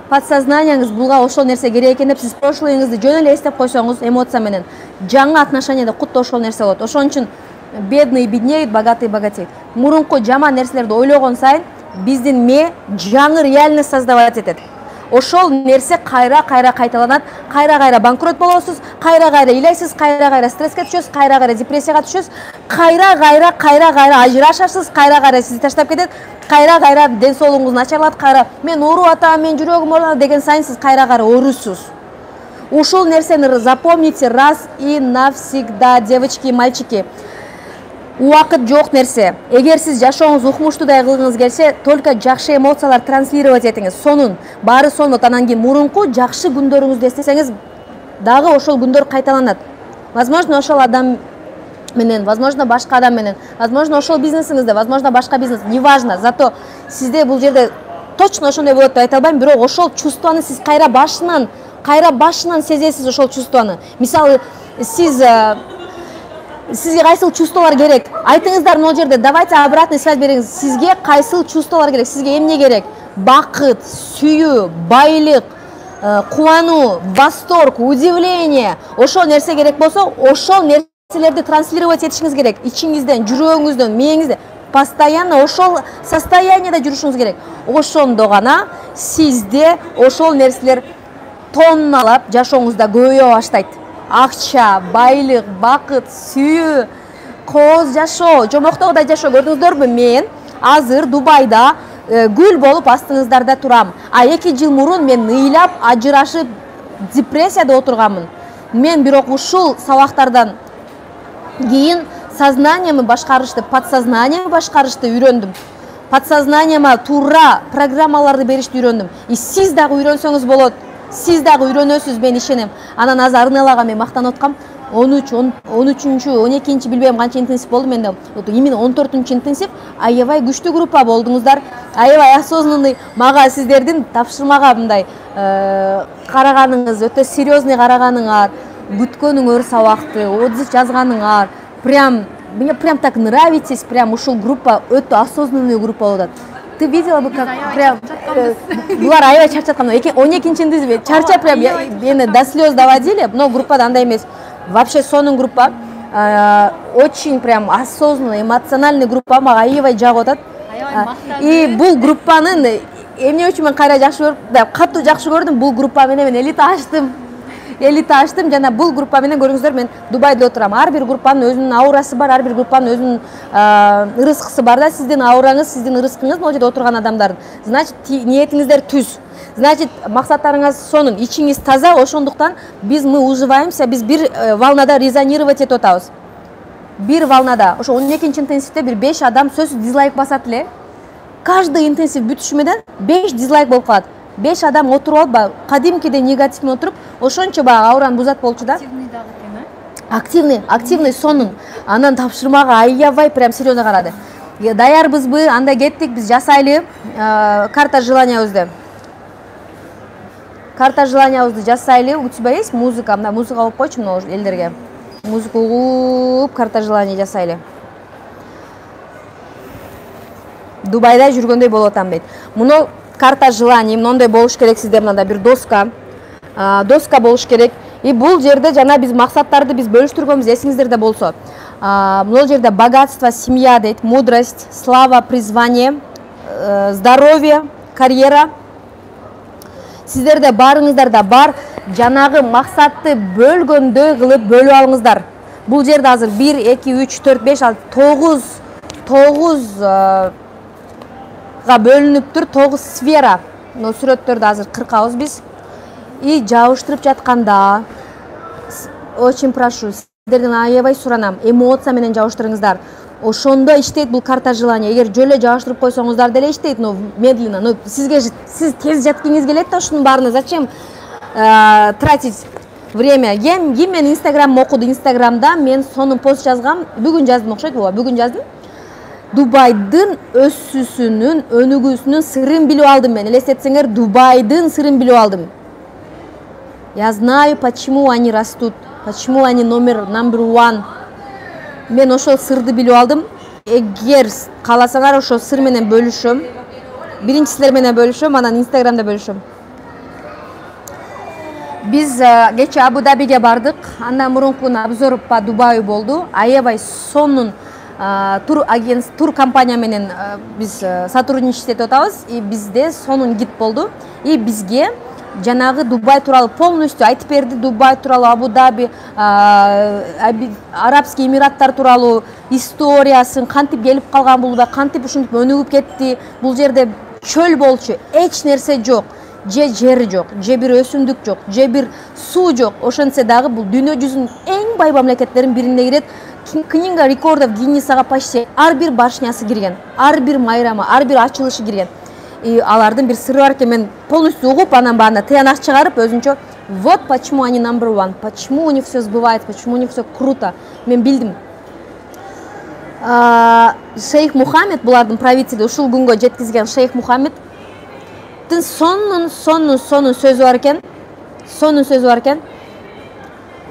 Speaker 1: Подсознаниеңиз буга ошол нерсе керек экен деп сиз прошлыйыңызды жөн эле эстеп койсоңуз эмоция менен, жаңы отношенияда кутта ошол нерсе болот. Ошон үчүн бедный беднеет, богатый богатеет. Мурунку жаман нерселерди ойлогон сайын биздин ме жаңы реальность создавать этет. Ошол нерсе кайра кайталанат, кайра банкрот болосуз, кайра ыйлайсыз, кайра стресске түшөсүз, кайра депрессияга түшөсүз, кайра ажырашасыз, кайра сизди таштап кетет, кайра ден соолугуңуз начарлат, мен ооруп атам, мен жүрөгүм ооруп деген сайын сиз кайра оорусуз. Ушул нерсени запомните раз и навсегда, девочки и мальчики. Убакыт жок нерсе. Эгер сиз жашооңузду укмуштуудай кылгыңыз келсе, только жакшы эмоциялар транслировать этиңиз. Сонун, баары сонун. Анан кийин мурунку жакшы күндөрүңүздү эстесеңиз, дагы ошол күндөр кайталанат. Возможно, ошол адам менен, возможно, башка адам менен, возможно, ошол бизнесиңизде, возможно, башка бизнес, неважно. Зато сизде бул жерде точно ошондой болот деп айта албайм, бирок ошол чувствону сиз кайра башынан сезесиз ошол чувствону. Мисалы, сизге кайсыл чувстволор керек? Айтыңыздар могул жерде, давайте обратный связь бериңиз. Сизге кайсыл чувстволор керек? Сизге эмне керек? Бакыт, сүйүү, байлык, кубануу, восторг, удивление. Ошол нерсе керек болсо, ошол нерсе нерселерди транслировать этишиңиз керек. Ичиңизден, жүрөгүңүздөн, мээңизден постоянно ошол состояниеде жүрүшүңүз керек. Ошондо гана сизде ошол нерселер тонналап жашооңузда көбөйө баштайт. Акча, байлык, бакыт, сүйүү, кооз жашоо, жомоктогудай жашоо. Көрдүңүздөрбү, мен азыр Дубайда гүл болуп астыңыздарда турам. 2 жыл мурун мен ыйлап, ажырашып, депрессияда отурганмын. Мен бирок ушул сабактардан кийин сознаниеми башкарышты, подсознаниеми башкарышты үйрөндүм. Подсознаниема туура программаларды беришти үйрөндүм. И сиз дагы үйрөнсөңүз болот. Сиз дагы үйрөнөсүз, мен ишенем. Анан азыр Арнелага мен мактанып аткам. 12-12 билбейм канча интенсив болду менде. Именно 14-чү интенсив аябай күчтүү группа болдуңуздар. Аябай осознанный мага сиздердин тапшырмага мындай караганыңыз, өтө серьезный караганыңар, күткөнүңөр сабакты, отзыв жазганыңар, мне прям так нравитесь, прям ушул группа өтө осознанный группа болот. Ты видела бы, как прям булар аябай чарчаткан. 12-нчи интенсив чарчап прям мени до слез доводили, но группада андай эмес. Вообще сонун группа, очень прям осознанный, эмоциональный группа, мага аябай жагып атат. И бул группанын эмне үчүн мен кайра жакшы көрүп, катуу жакшы көрдүм, бул группа менен мен элита аштым жана бул группа менен көрүңүздөр мен Дубайда отурам. Ар бир группанын өзүнүн аурасы бар, ар бир группанын өзүнүн ырыскысы бар да, сиздин аураңыз, сиздин ырыскыңыз могу жерде отурган адамдардын. Значит, ниетиңиздер түз. Значит, максаттарыңыз сонун, ичиңиз таза, ошондуктан мы уживаемся, биз бир волнада резонировать этип атабыз. Бир волнада. Ошо 12-нчи интенсивде бир 5 адам сөзсүз дизлайк басат эле. Каждый интенсив бүтүшү менен 5 дизлайк болуп калат. 5 адам отуруп алып, кадимкидей негативмен отуруп, ошончо багы аураны бузат болчу да. Активный сонун. Анан тапшырмага аябай прям серьезно карады. Даярбызбы, анда кеттик, биз жасайлы карта желаниябызды. Карта желаниябызды жасайлы. У тебя есть музыка? Мына музыка коюп койчу мына элдерге. Музыка угуп, карта желания жасайлы. Дубайда жүргөндөй болуп атам дейт. Муну карта желаний, мындай болуш керек сизде, мындай бир доска болуш керек. И бул жерде жана биз максаттарды биз бөлүштүргөнбүз, эсиңиздерде болсо. Бул жерде богатство, семья дейт, мудрость, слава, призвание, здоровье, карьера. Сиздерде барыңыздарда бар, жанагы максатты бөлгөндөй кылып бөлүп алыңыздар. Бул жерде азыр 1, 2, 3, 4, 5, 6, 9 бөлүнүптүр, 9 сфера. Но сүрөттөрдү азыр кыркабыз биз. И жабыштырып жатканда, очень прошу, сиздерден аябай суранам, эмоция менен жабыштырыңыздар. Ошондо иштейт бул карта желания. Эгер жөлө жабыштырып койсоңуздар деле иштейт, но медленно. Но сиз тез жаткыңыз келет да ушунун баарына. Зачем тратить время? Мен Инстаграм окуду. Инстаграмда мен сонун пост жазгам. Бүгүн жаздым, окшойт, бүгүн жаздым. Дубайдын өсүүсүнүн, өнүгүүсүнүн сырын билип алдым мен. Элестетсеңер, Дубайдын сырын билип алдым. Я знаю, почему они растут, почему они number one. Мен ошол сырды билип алдым. Эгер кааласаңар, ошол сыр менен бөлүшөм. Биринчи силер менен бөлүшөм, анан Инстаграмда бөлүшөм. Биз кече Абу-Дабиге бардык. Андан мурунку обзор по Дубаю болду. Аябай сонун тур компания менен биз сотрудничать этип атабыз. И бизде сонун гид болду. И бизге жанагы Дубай тууралуу полностью айтып берди. Дубай тууралуу, Абу-Даби, Арабский Эмираттар тууралуу историясын, кантип келип калган бул, кантип ушинтип өнүгүп кетти. Бул жерде чөл болчу, эч нерсе жок. Же жер жок, же бир өсүмдүк жок, же бир суу жок. Ошентсе дагы бул дүйнө жүзүнүн эң бай мамлекеттеринин бирине кирет. Книга рекордов Гиннесага почти ар бир башнясы кирген, ар бир майрамы, ар бир ачылышы кирген. И алардын бир сыры бар экен, мен полностью угуп, анан баарына тыянак чыгарып өзүнчө вот почему они number one, почему у них все сбывается, почему у них все круто. Мен билдим. Шейх Мухаммед, булардын правители, ушул күнгө жеткизген Шейх Мухаммед сонун сөзү бар экен. Сонун сөзү бар экен.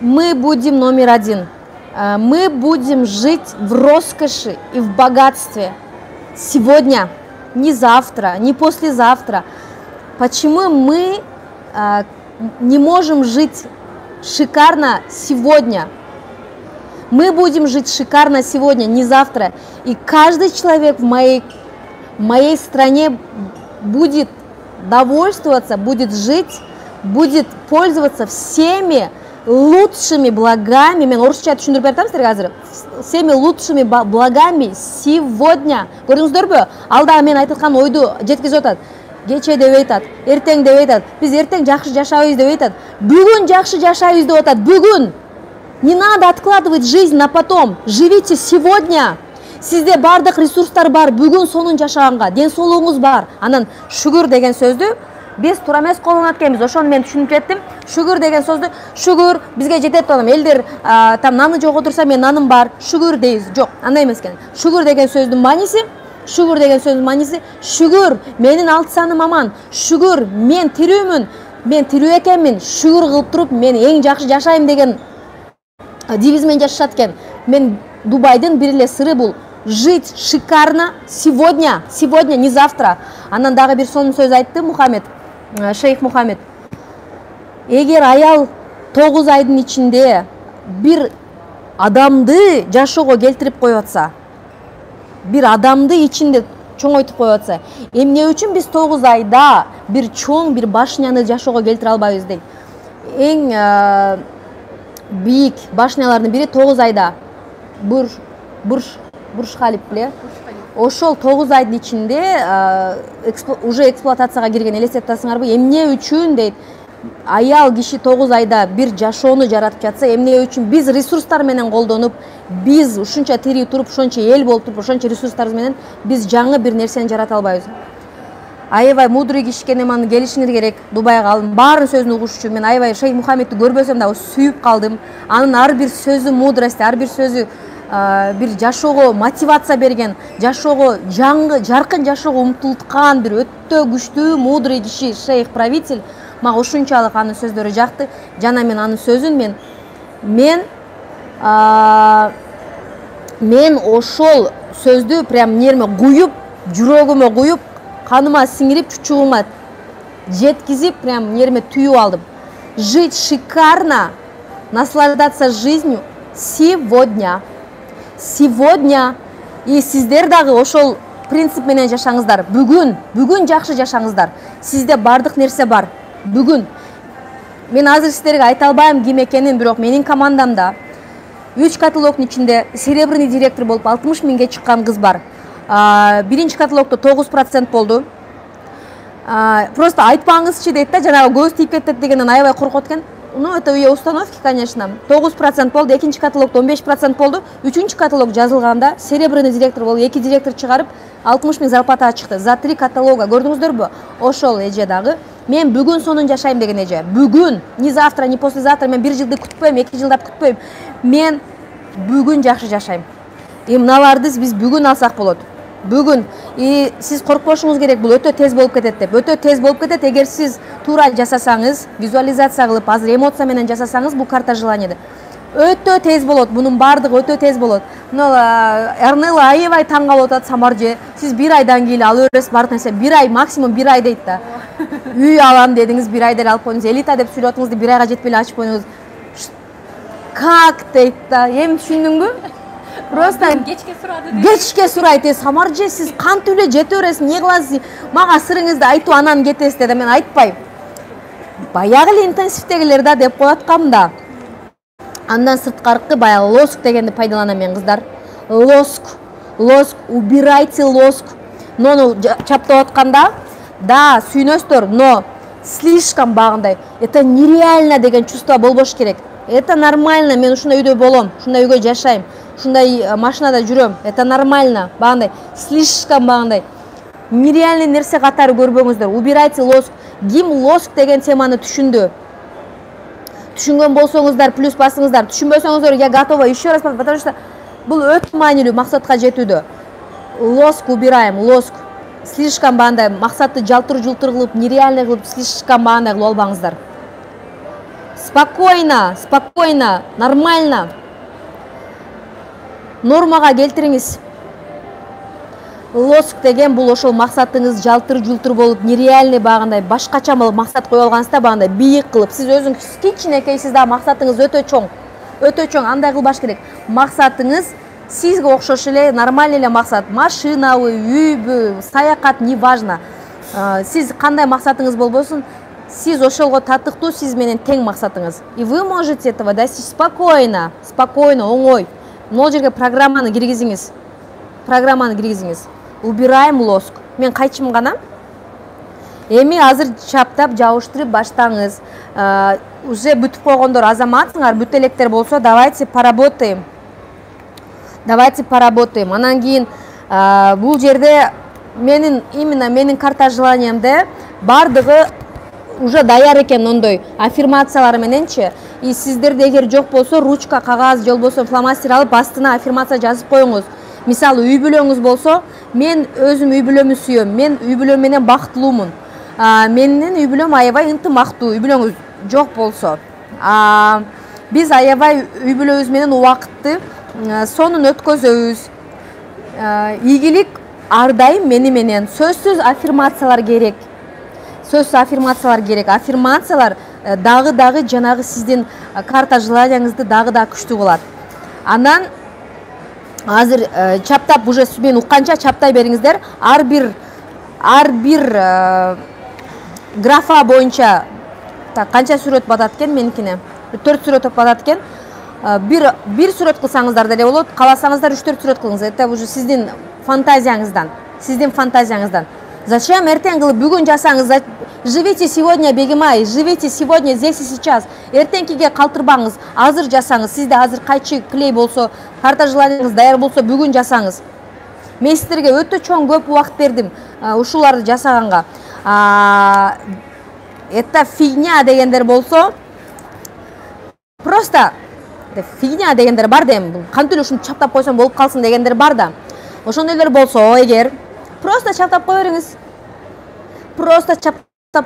Speaker 1: Мы будем номер один. Мы будем жить в роскоши и в богатстве сегодня, не завтра, не послезавтра. Почему мы не можем жить шикарно сегодня? Мы будем жить шикарно сегодня, не завтра. И каждый человек в моей стране будет довольствоваться, будет жить, будет пользоваться всеми лучшими благами. Мен орысша түшүндүрүп берем силерге азыр. Всеми лучшими благами сегодня. Көрдүңүздөрбү? Алда мен айткан ойду жеткизип атат. Кече деп айтат, эртең деп айтат. Биз эртең жакшы жашайбыз деп айтат. Бүгүн жакшы жашайбыз деп атат. Бүгүн. Не надо откладывать жизнь на потом. Живите сегодня. Сизде бардык ресурстар бар. Бүгүн сонун жашаганга, ден соолугуңуз бар. Анан шүгүр деген сөздү биз туура эмес колдонот экенбиз. Ошону мен түшүнүп кеттим. Шүгүр деген сөздү, шүгүр бизге жетет балам. Элдер там наны жок отурса, мен наным бар. Шүгүр дейбиз. Жок, андай эмес экен. Шүгүр деген сөздүн мааниси, шүгүр менин 6 саным аман. Шүгүр мен тирүүмүн. Мен тирүү экенмин. Шүгүр кылып туруп мен эң жакшы жашайм деген девизмен жашашат экен. Мен Дубайдын бир эле сыры бул. Жить шикарно сегодня, не завтра. Анан дагы бир сонун сөз айтты Мухаммед, шейх Мухаммед. Эгер аял 9 айдын ичинде бир адамды жашоого келтирип коюп атса, бир адамды ичинде чоңойтуп коюп атса, эмне үчүн биз 9 айда бир чоң бир башняны жашоого келтире албайбыз дейт. Эң бийик башнялардын бири 9 айда Бурж-Халиф беле. Ошол 9 айдын ичинде уже эксплуатацияга кирген. Элестетип атасыңарбы? Эмне үчүн дейт? Аял киши 9 айда бир жашоону жаратып жатса, эмне үчүн биз ресурстар менен колдонуп, биз ушунча тирүү туруп, ушунча эл болуп туруп, ушунча ресурстарыбыз менен биз жаңы бир нерсени жарата албайбыз? Аябай мудрый киши экен, эманы келишиңер керек. Дубайга алдым. Баарын сөзүн угуш үчүн мен аябай Шейх Мухаммедти көрбөсөм да сүйүп калдым. Анын ар бир сөзү мудрости, ар бир сөзү бир жашоого мотивация берген, жашоого жаңы, жаркын жашоого умтулткан бир өтө күчтүү, мудрый киши, шейх правитель. Мага ушунчалык анын сөздөрү жакты. Жана мен анын сөзүн мен ошол сөздү прям нерме куюп, жүрөгүмө куюп, каныма сиңирип, чучугума жеткизип, прям нерме түйүп алдым. Жить шикарно, наслаждаться жизнью сегодня. Сегодня. И сиздер дагы ошол принцип менен жашаңыздар. Бүгүн жакшы жашаңыздар. Сизде бардык нерсе бар. Бүгүн. Мен азыр сиздерге айта албайм ким экенин, бирок менин командамда 3 каталогдун ичинде серебряный директор болуп 60 миңге чыккан кыз бар. Биринчи каталогдо 9% болду. Просто айтпаңызчы дейт да, жанагы көз тийип кетет дегенден аябай коркот экен. Ну, это ее установки, конечно. 9% болду, экинчи каталогдо 15% болду. Үчүнчү каталог жазылганда серебряный директор болуп, 2 директор чыгарып 60 миң зарплата чыкты. За 3 каталога. Көрдүңүздөрбү? Ошол эже дагы мен бүгүн сонун жашайм деген эже. Бүгүн, не завтра, не послезавтра, мен 1 жылды күтпөйм, 2 жылдап күтпөйм. Мен бүгүн жакшы жашайм. Мыналарды биз бүгүн алсак болот. Бүгүн. И сиз коркпошуңуз керек, бул өтө тез болуп кетет деп. Өтө тез болуп кетет, эгер сиз туура жасасаңыз, визуализация кылып, азыр эмоция менен жасасаңыз, бул карта желаниеде. Өтө тез болот, мунун бардыгы өтө тез болот. Эрнела аябай таң калып атат, Самарже, сиз 1 айдан кийин алып бересиз бардык нерсе, 1 ай, максимум 1 ай дейт да. Үй алам дедиңиз, 1 айда алып коюңуз, элита деп сүйлөп атыңызды 1 айга жетпей эле ачып коюңуз. Как дейт да, эми түшүндүңбү? Просто кечке сурайды. Самарже, сиз кантип эле жете бересиз, эмне кыласыз? Мага сырыңызды айтып анан кетесиз деди. Мен айтпайм. Баягы эле интенсивдегилер да деп коюп аткам да. Андан сырткаркы баягы лоск дегенди пайдаланам мен, кыздар. Лоск, убирайте лоск. Нону чаптап атканда, да, сүйнөстөр, но слишком багындай. Это нереально деген чувство болбош керек. Это нормально, мен ушундай үйдө болом, ушундай үйгө жашайм, ушундай машинада жүрөм. Это нормально, багындай, слишком багындай. Нереальный нерсе катары көрбөңүздөр. Убирайте лоск. Ким лоск деген теманы түшүндү? Түшүнгөн болсоңуздар плюс басыңыздар. Түшүнбөсөңүздөр, я готова еще раз, потому что бул өтө маанилүү максатка жетүүдө. Лоск убираем, лоск. Слишком багындай, максатты жалтыр-жултур кылып, нереальный кылып, слишком багындай кылып албаңыздар. Спокойно, нормально. Нормага келтириңиз. Лоск деген бул ошол максатыңыз жалтыр-жултур болуп, нереальный багындай, башкача максат коюп алгансызда багындай бийик кылып, сиз өзүңүз кичинекейсиз да максатыңыз өтө чоң. өтө чоң, андай кылбаш керек. Максатыңыз сизге окшош эле нормальный эле максат, машинабы, үйбү, саякат, не важно. Сиз кандай максатыңыз болбосун, сиз ошолго татыктуу, сиз менен тең максатыңыз. И вы можете этого достичь спокойно, оңой. Могул жерге программаны киргизиңиз. Убираем лоск. Мен кайчым гана. Эми азыр чаптап, жабыштырып баштаңыз. Уже бүтүп койгондор азаматсыңар, бүт электер болсо, давайте поработаем. Анан кийин бул жерде именно менин карта желаниямда бардыгы уже даяр экен, ондой аффирмациялар мененчи. И сиздерде эгер жок болсо, ручка, кагаз же болбосо фломастер алып, астына аффирмация жазып коюңуз. Мисалы, үй бүлөңүз болсо, мен өзүм үй бүлөмү сүйөм, мен үй бүлөм менен бактылуумун. Менин үй бүлөм аябай ынтымактуу, үй бүлөңүз жок болсо. Биз аябай үй бүлөбүз менен убакытты сонун өткөзөбүз. Ийгилик ар дайым мени менен. Сөзсүз аффирмациялар керек. Аффирмациялар дагы жанагы сиздин карта желанияңызды дагы күчтүү кылат. Анан азыр чаптап уже мен укканча чаптай бериңиздер. Ар бир графа боюнча канча сүрөт батат экен меникине? 4 сүрөт батат экен. Бир сүрөт кылсаңыздар деле болот, кааласаңыздар 3-4 сүрөт кылыңыз. Это уже сиздин фантазияңыздан. Зачем эртең кылып бүгүн жасаңыз? Живите сегодня, бегемай, живите сегодня здесь и сейчас. Эртеңкиге калтырбаңыз, азыр жасаңыз. Сизде азыр кайчы клей болсо, карта желанияңыз даяр болсо, бүгүн жасаңыз. Мен сиздерге өтө чоң көп убакыт бердим ушуларды жасаганга. Это фигня дегендер болсо, просто фигня дегендер бар да, кантип ушуну чаптап койсом болуп калсын дегендер бар да. Ошондойлор болсо, эгер просто чаптап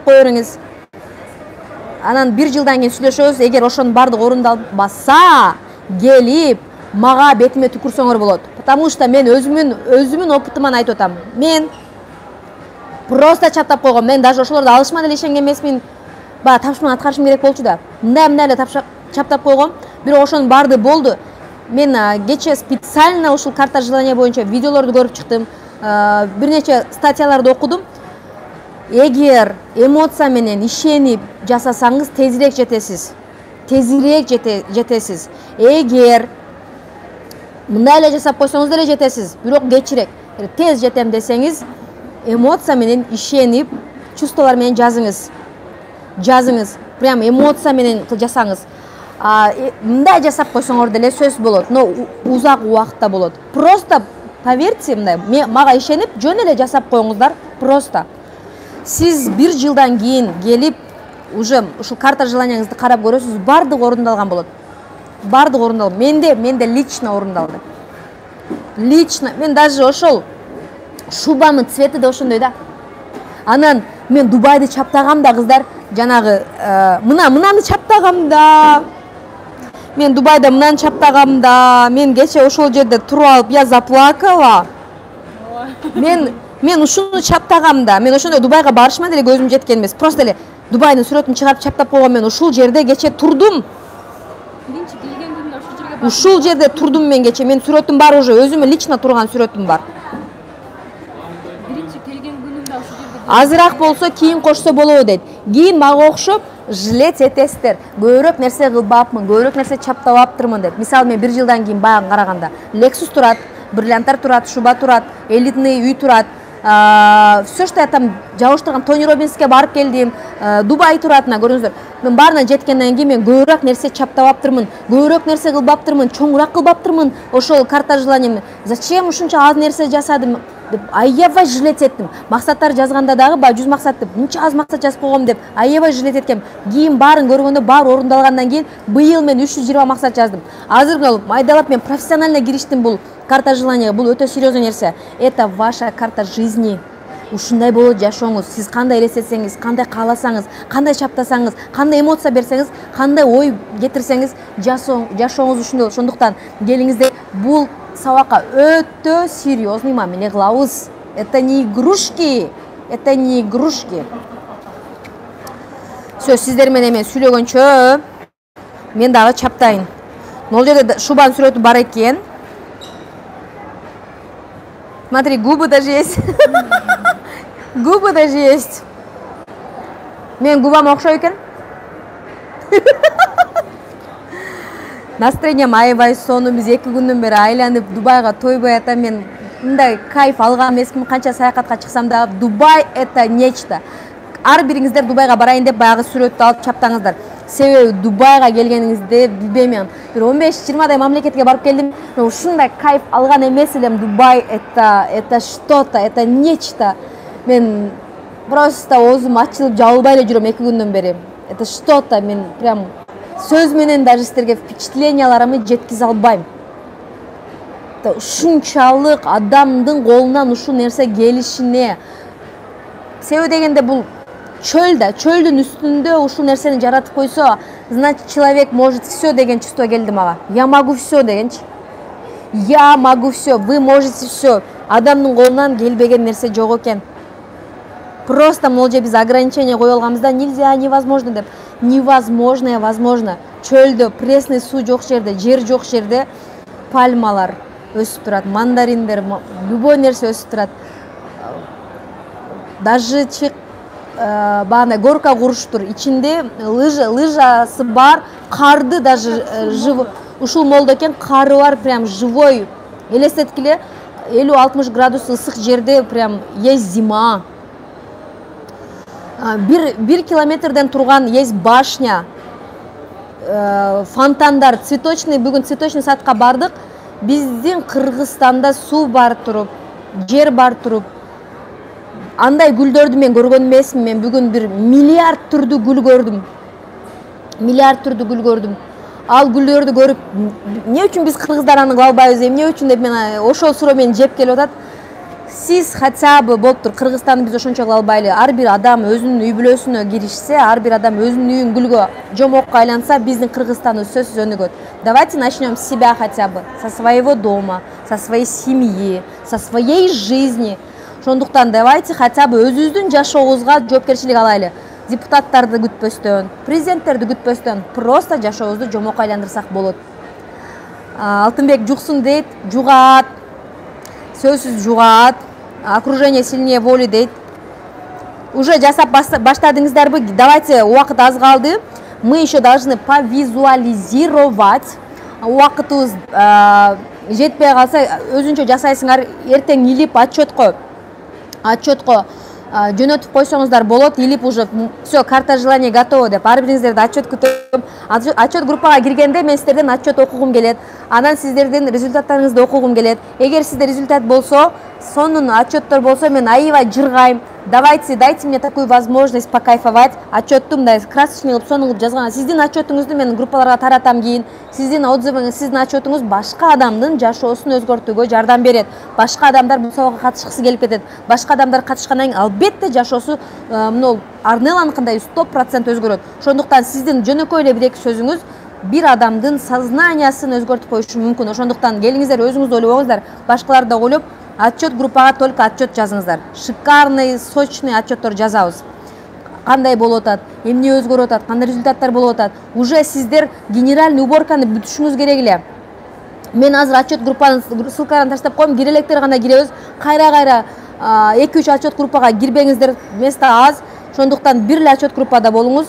Speaker 1: коюңуз. Анан 1 жылдан кийин сүйлөшөбүз. Эгер ошонун бардыгы орундалбаса, келип мага бетиме түкүрсөңөр болот. Потому что мен өзүмүн опытыман айтып атам. Мен просто чаптап койгом. Мен даже ошолорду алышман эле ишенген эмесмин. Тапшырма аткарышым керек болчу да. Мындай эле чаптап койгом. Бирок ошонун бардыгы болду. Мен кече специально ушул карта желания боюнча видеолорду көрүп чыктым. Бир нече статьяларды окудум. Эгер эмоция менен ишенип жасасаңыз, тезирээк жетесиз. Эгер мындай эле жасап койсоңуз деле жетесиз, бирок кечирээк. Тез жетем десеңиз, эмоция менен ишенип, чувстволор менен жазыңыз. Прям эмоция менен жасаңыз. Мындай жасап койсоңор деле сөз болот, но узак убакытта болот. Просто поверьте, мага ишенип, жөн эле жасап коюңуздар, просто. Сиз 1 жылдан кийин келип, уже ушул карта желанияңызды карап көрөсүз, бардыгы орундалган болот. Менде лично орундалды. Мен даже ошол шубамын цвети да ошондой да. Анан мен Дубайды чаптагам да, кыздар, жанагы мынаны чаптагам да. Мен Дубайда мынаны чаптагам да. Мен кече ошол жерде туруп алып, я заплакала. Мен ушуну чаптагам да. Мен ошондой Дубайга барышыма деле көзүм жеткен эмес. Просто эле Дубайдын сүрөтүн чыгарып чаптап койгом. Мен ушул жерде кече турдум.
Speaker 2: Биринчи келген күндө ушул жерге
Speaker 1: Ушул жерде турдум мен кече. Мен сүрөтүм бар уже, өзүмө лично турган сүрөтүм бар.
Speaker 2: Биринчи келген күнүмдө ушул жерге
Speaker 1: Азыраак болсо кийин кошсо болобу дейт. Кийин мага окшоп жилет этесиздер. Көбүрөөк нерсе кылбапмын, көбүрөөк нерсе чаптабаптырмын деп. Мисалы, мен 1 жылдан кийин баягы караганда Lexus турат, бриллианттар турат, шуба турат, элитный үй турат. Все, что я там жабыштырган Тони Роббинске барып келдим, Дубай туратына көрүңүздөр. Мен барына жеткенден кийин мен көбүрөөк нерсе чаптабаптырмын, көбүрөөк нерсе кылбаптырмын, чоңураак кылбаптырмын. Ошол карта желаниям. Зачем ушунча аз нерсе жасадым деп аябай жилет еттим. Максаттар жазганда дагы 100 максат деп, мынча аз максат жазып койгом деп аябай жилет эткем. Кийин баарын көргөндө баары орундалгандан кийин быйыл мен 320 максат жаздым. Азыр майдалап мен профессионально кириштим бул карта желания. Бул өтө серьезный нерсе. Это ваша карта жизни. Ушундай болот жашооңуз. Сиз кандай элестетсеңиз, кандай кааласаңыз, кандай чаптасаңыз, кандай эмоция берсеңиз, кандай ой кетирсеңиз, жашооңуз ушундай болот. Ошондуктан келиңиздер, бул сабакка өтө серьезный мамиле кылабыз. Это не игрушки. Сөз сиздер менен мен сүйлөгөнчө мен дагы чаптайын. Могул жерде шубанын сүрөтү бар экен. Смотри, губы даже есть. Губы даже есть. Мен губам окшой экен. Настроением аябай сонун. Биз 2 күндөн бери айланып Дубайга тойбой атам. Мен мындай кайф алган эмесмин. Канча саякатка чыксам да Дубай это нечто. Ар бириңиздер Дубайга барайын деп баягы сүрөттү алып чаптаңыздар. Себеби Дубайга келгениңизде билбейм, бир 15-20 мамлекетке барып келдим. Ушундай кайф алган эмес элем. Дубай это что-то, это нечто. Мен просто оозум ачылып жабылбай эле жүрөм 2 күндөн бери. Это что-то, мен прям сөз менен даже силерге впечатленияларымды жеткизе албайм. Ушунчалык адамдын колунан ушул нерсе келишине. Себеби дегенде бул чөлдүн үстүндө ушул нерсени жаратып койсо, значит, человек может все деген чувство келди мага. Я могу все дегенчи. Я могу все, вы можете все. Адамдын колунан келбеген нерсе жок экен. Просто молже биз ограничение кое алганбызда нельзя, невозможно деп. Невозможное возможно. Чөлдө пресный суу жок жерде, жер жок жерде пальмалар өсүп турат, мандариндер, любой нерсе өсүп турат. Даже баана горка куруштур, ичинде лыжасы бар, карды даже ушул молдо экен, кары бар, прям живой. Элестеткиле 50-60 градус ысык жерде прям есть зима. 1 километрден турган есть башня, фонтандар, цветочный, бүгүн цветочный садка бардык. Биздин Кыргызстанда суу бар туруп, жер бар туруп, андай гүлдөрдү мен көргөн эмесмин. Мен бүгүн бир миллиард түрдүү гүл көрдүм. Миллиард түрдүү гүл көрдүм. Ал гүлдөрдү көрүп, эмне үчүн биз кыргыздар аны кыла албайбыз, эмне үчүн деп мен ошол суроо мени жеп келип атат. Сиз хотя бы болуптур, Кыргызстанды биз ошончо кыла албайлы. Ар бир адам өзүнүн үй бүлөсүнө киришсе, ар бир адам өзүнүн үйүн гүлгө, жомокко айланса, биздин Кыргызстанды сөзсүз өнүгөт. Давайте начнем с себя хотя бы, со своего дома, со своей семьи, со своей жизни. Ошондуктан давайте хотя бы өзүбүздүн жашообузга жоопкерчилик алайлы. Депутаттарды күтпөстөн, президенттерди күтпөстөн, просто жашообузду жомокко айландырсак болот. Алтынбек жуксун дейт, жугат, сөзсүз жугат, окружение сильнее воли дейт. Уже жасап баштадыңыздарбы? Давайте, убакыт аз калды. Мы еще должны повизуализировать. Убакытыбыз жетпей калса, өзүнчө жасайсыңар, эртең илип отчетко жөнөтүп койсоңуздар болот. Илип уже все, карта желания готова деп. Ар бириңиздерди отчет күтөм. Отчет группага киргенде мен сиздерден отчет окугум келет. Анан сиздердин результаттарыңызды окугум келет. Эгер сизде результат болсо, сонун отчеттор болсо, мен аябай жыргайм. Давайте, дайте мне такую возможность покайфовать. Отчетту мындай красочный кылып, сонун кылып жазган. Сиздин отчетуңузду мен группаларга таратам кийин. Сиздин отзывыңыз, сиздин отчетуңуз башка адамдын жашоосун өзгөртүүгө жардам берет. Башка адамдар бул сабакка катышкысы келип кетет. Башка адамдар катышкандан кийин албетте жашоосу мына Арнеланыкындай 100% өзгөрөт. Ошондуктан сиздин жөнөкөй эле бир-эки сөзүңүз бир адамдын сознаниясын өзгөртүп коюшу мүмкүн. Ошондуктан келиңиздер, өзүңүздү ойлобоңуздар, башкаларды да ойлоп, отчет группага только отчет жазыңыздар. Шикарный, сочный отчеттор жазабыз. Кандай болуп атат, эмне өзгөрүп атат, кандай результаттар болуп атат. Уже сиздер генеральный уборканы бүтүшүңүз керек эле. Мен азыр отчет группанын ссылкаларын таштап коем, кире электер гана киребиз. Кайра 2-3 отчет группага кирбеңиздер, место аз. Ошондуктан бир эле отчет группада болуңуз.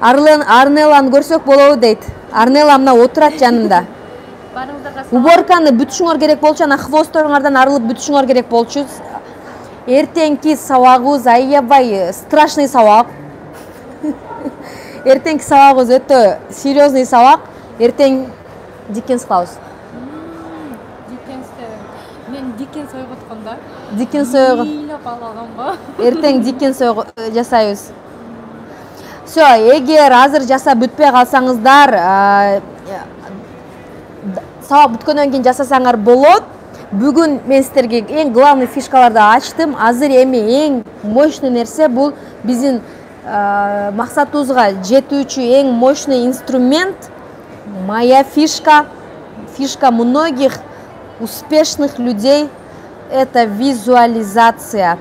Speaker 1: Арнеланы көрсөк болобу дейт. Арнела мына отурат жанымда. Уборканы бүтүшүңөр керек болчу, ана хвосторуңардан арылып бүтүшүңөр керек болчу. Эртеңки сабагыбыз аябай страшный сабак. Эртеңки сабагыбыз өтө серьезный сабак. Эртең Диккенс кылабыз.
Speaker 2: Мен Диккенс ойготкондо.
Speaker 1: Диккенс ойго.
Speaker 2: Ыйлап алганго.
Speaker 1: Эртең Диккенс жасайбыз. Все, эгер азыр жасап бүтпөй калсаңыздар, сабак бүткөндөн кийин жасасаңар болот. Бүгүн мен сиздерге эң главный фишкаларды ачтым. Азыр эми эң мощный нерсе бул биздин максатыбызга жетүүчү эң мощный инструмент. Моя фишка многих успешных людей — это визуализация.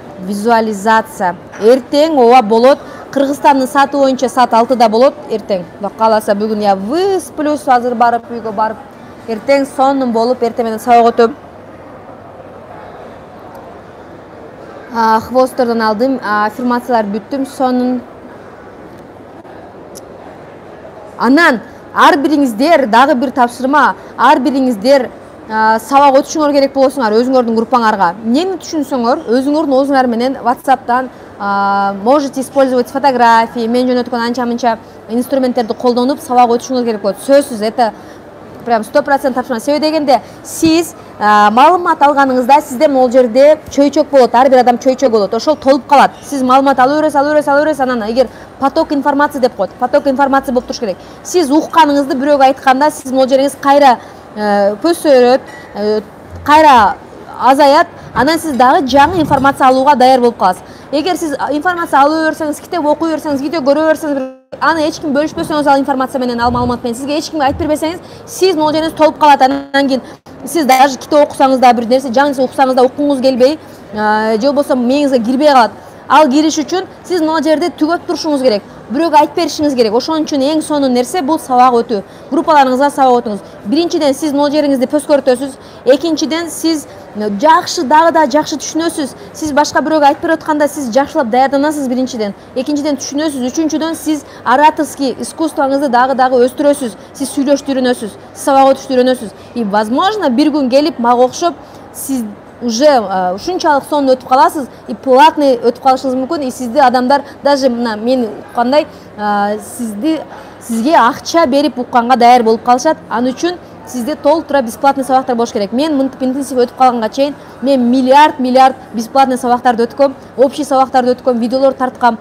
Speaker 1: Эртең ооба болот. Кыргызстандын сааты боюнча саат 6-да болот эртең. Кудай кааласа бүгүн я высплюс, азыр барып үйгө барып эртең сонун болуп, эртең менен сабак өтөм. Хвосттордон алдым, аффирмациялар бүттүм, сонун. Анан ар бириңиздер дагы бир тапшырма, ар бириңиздер сабак өтүшүңөр керек болосуңар өзүңөрдүн группаңарга. Эмнени түшүнсөңөр, өзүңөрдүн оозуңар менен WhatsApp'тан можете использовать фотографии, мен жөнөткөн анча-мынча инструменттерди колдонуп сабак өтүшүңөр керек болот. Сөзсүз, это прям 100% тапшырма. Себеби дегенде, сиз маалымат алганыңызда сизде могул жерде чөйчөк болот, ар бир адам чөйчөк болот. Ошол толуп калат. Сиз маалымат алып бересиз, анан эгер поток информация деп коет. Поток информация болуп туруш керек. Сиз укканыңызды бирөөгө айтканда, сиз могул жериңиз кайра көсөрөт, кайра азаят, анан сиз дагы жаңы информация алууга даяр болуп каласыз. Эгер сиз информация алып берсеңиз, китеп окуй берсеңиз, видео көрө берсеңиз, аны эч ким бөлүшпөсөңүз ал информация менен, ал маалымат менен, сизге эч кимге айтып бербесеңиз, сиз могул жериңиз толуп калат. Анан кийин сиз даже китеп окусаңыз да, бир нерсе жаңы окусаңыз да уккуңуз келбей, же болбосо мээңизге кирбей калат. Ал кириш үчүн сиз могул жерде түгөп турушуңуз керек. Бирөөгө айтып беришиңиз керек. Ошон үчүн эң сонун нерсе бул сабак өтүү. Группаларыңызга сабак өтүңүз. Биринчиден сиз могул жериңизди пөскөртөсүз. Экинчиден сиз жакшы, дагы да жакшы түшүнөсүз. Сиз башка бирөөгө айтып берип атканда сиз жакшылап даярданасыз биринчиден. Экинчиден түшүнөсүз. Үчүнчүдөн сиз ораторский искусствоңузду дагы өстүрөсүз. Сиз сүйлөштү үйрөнөсүз, сабак өтүштү үйрөнөсүз. И возможно бир күн келип мага окшоп сиз уже ушунчалык сонун өтүп каласыз, и платный өтүп калышыңыз мүмкүн, и сизди адамдар даже мына мен уккандай сизге акча берип укканга даяр болуп калышат. Ал үчүн сизде толтура бесплатный сабактар болуш керек. Мен мынтип интенсив өтүп калганга чейин мен миллиард бесплатный сабактарды өткөм, общий сабактарды өткөм, видеолор тарткам.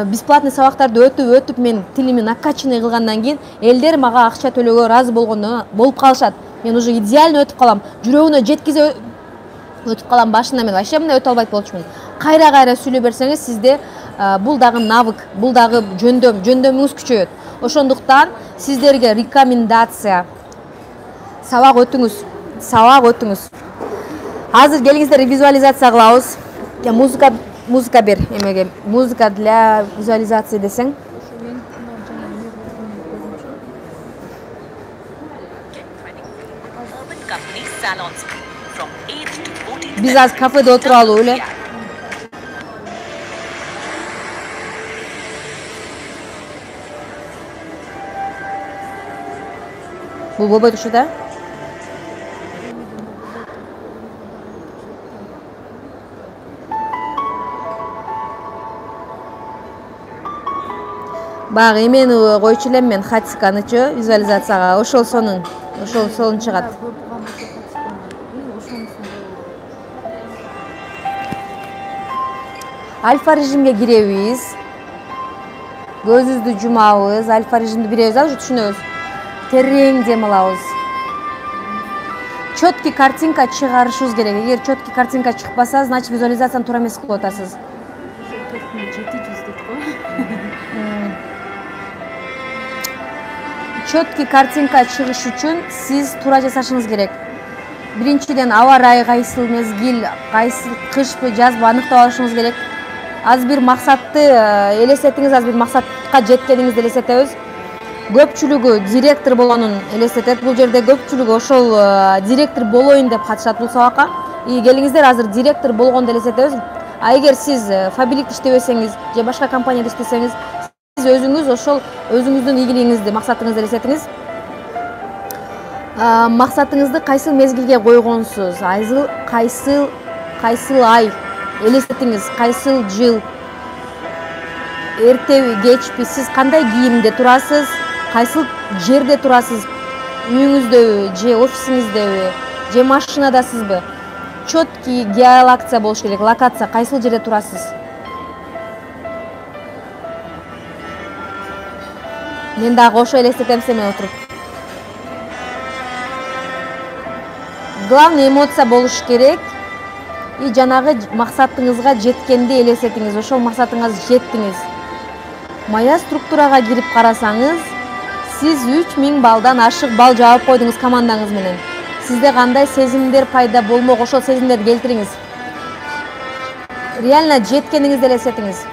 Speaker 1: Бесплатный сабактарды өтүп мен тилимди накачанный кылгандан кийин элдер мага акча төлөөгө ыраазы болуп калышат. Мен уже идеально өтүп калам, жүрөгүнө жеткизе өтүп калам. Башында мен вообще мындай өтө албайт болчумун. Кайра сүйлөй берсеңиз, сизде бул дагы навык, бул дагы жөндөмүңүз күчөйөт. Ошондуктан сиздерге рекомендация: сабак өтүңүз. Азыр келиңиздер визуализация кылабыз. Музыка бер, эмеге музыка для визуализации десең. Биз аз кафеде отуралуу эле. Бул болбой турушат, да? Багы эмени койчу элем мен, хатиканычы визуализацияга. Ошол сонун чыгат. Альфа режимге киребиз. Көзүбүздү жумабыз, альфа режимди билебиз, уже түшүнөбүз. Терең дем алабыз. Четкий картинка чыгарышыбыз керек. Эгер четкий картинка чыкпаса, значит визуализацияны туура эмес кылып атасыз. Четкий картинка чыгыш үчүн сиз туура жасашыңыз керек. Биринчиден аба ырайы кайсыл мезгил, кайсыл кышпы, жазбы аныктап алышыңыз керек. Аз бир максатты элестетиңиз, аз бир максатка жеткениңизди элестетебиз. Көпчүлүгү директор болгонун элестетет. Бул жерде көпчүлүгү ошол директор болоюн деп катышат бул сабакка. И келиңиздер, азыр директор болгонду элестетебиз. А эгер сиз фабрикте иштебесеңиз же башка компанияда иштесеңиз, сиз өзүңүз ошол өзүңүздүн ийгилигиңизди, максатыңызды элестетиңиз. Максатыңызды кайсыл мезгилге койгонсуз, кайсыл ай элестетиңиз, кайсыл жыл, эртеби, кечпи, сиз кандай кийимде турасыз, кайсыл жерде турасыз, үйүңүздөбү, же офисиңиздеби, же машинадасызбы? Четкий геолокация болуш керек, локация, кайсыл жерде турасыз. Мен дагы ошо элестетем сен менен отуруп. Главный эмоция болуш керек. И жанагы максатыңызга жеткенди элестетиңиз, ошол максатыңызга жеттиңиз. Мая структурага кирип карасаңыз, сиз 3000 балдан ашык бал жаап койдуңуз командаңыз менен. Сизде кандай сезимдер пайда болмок, ошол сезимдерди келтириңиз. Реально жеткениңизди элестетиңиз.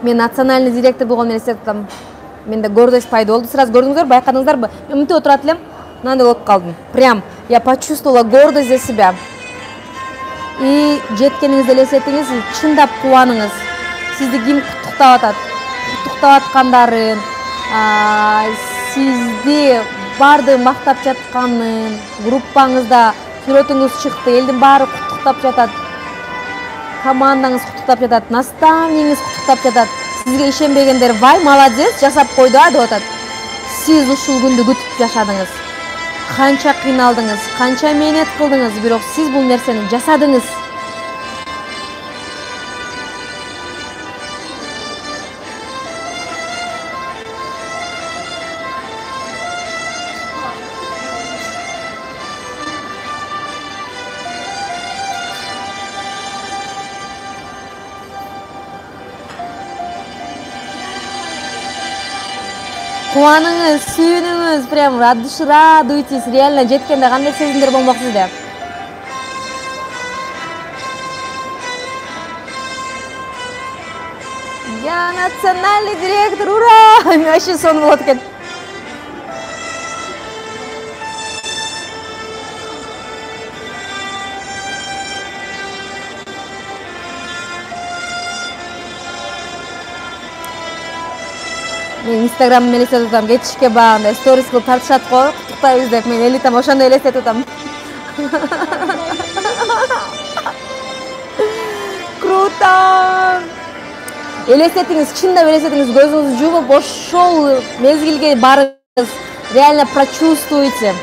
Speaker 1: Мен национальный директор болгон элестетип атам. Менде гордость пайда болду. Сразу көрдүңүздөр, байкадыңыздарбы? Мен мынтип отурат элем, мындай болуп калдым. Прям я почувствовала гордость за себя. И жеткениңизди элестетиңиз, чындап кубаныңыз. Сизди ким куттуктап атат? Куттуктап аткандарын, сизди бардыгы мактап жатканын, группаңызда сүрөтүңүз чыкты, элдин баары куттуктап жатат. Командаңыз куттуктап жатат, наставнигиңиз куттуктап жатат. Сизге ишенбегендер, вай, молодец, жасап койду деп атат. Сиз ушул күндү күтүп жашадыңыз. Канча кыйналдыңыз, канча мээнет кылдыңыз, бирок сиз бул нерсени жасадыңыз. Кубаныңыз, сүйүнүңүз, прям от души радуйтесь, реально жеткенде кандай сезимдер болмок сизде? Я национальный директор, ура! Мен вообще сонун болот экен. Мен Instagram элестетип атам, кетишке баанда сторис кылып тартышат го, куттуктайбыз деп. Мен элитам ошондой элестетип атам. Круто! Элестетиңиз, чындап элестетиңиз, көзүңүздү жумуп, ошол мезгилге барыңыз, реально прочувствуйте.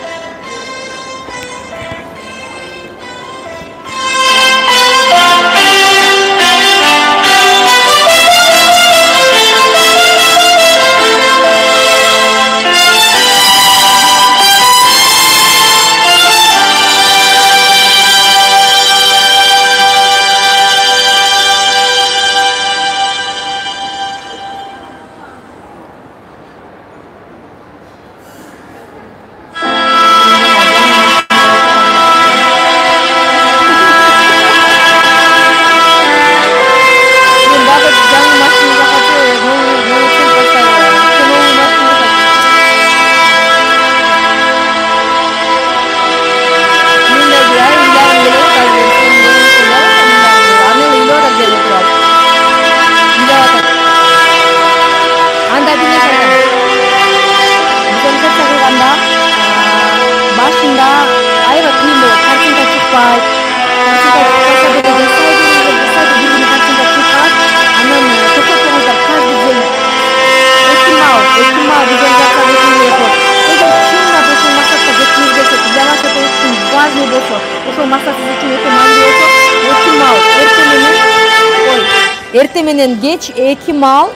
Speaker 1: Эртең менен кеч 2 мал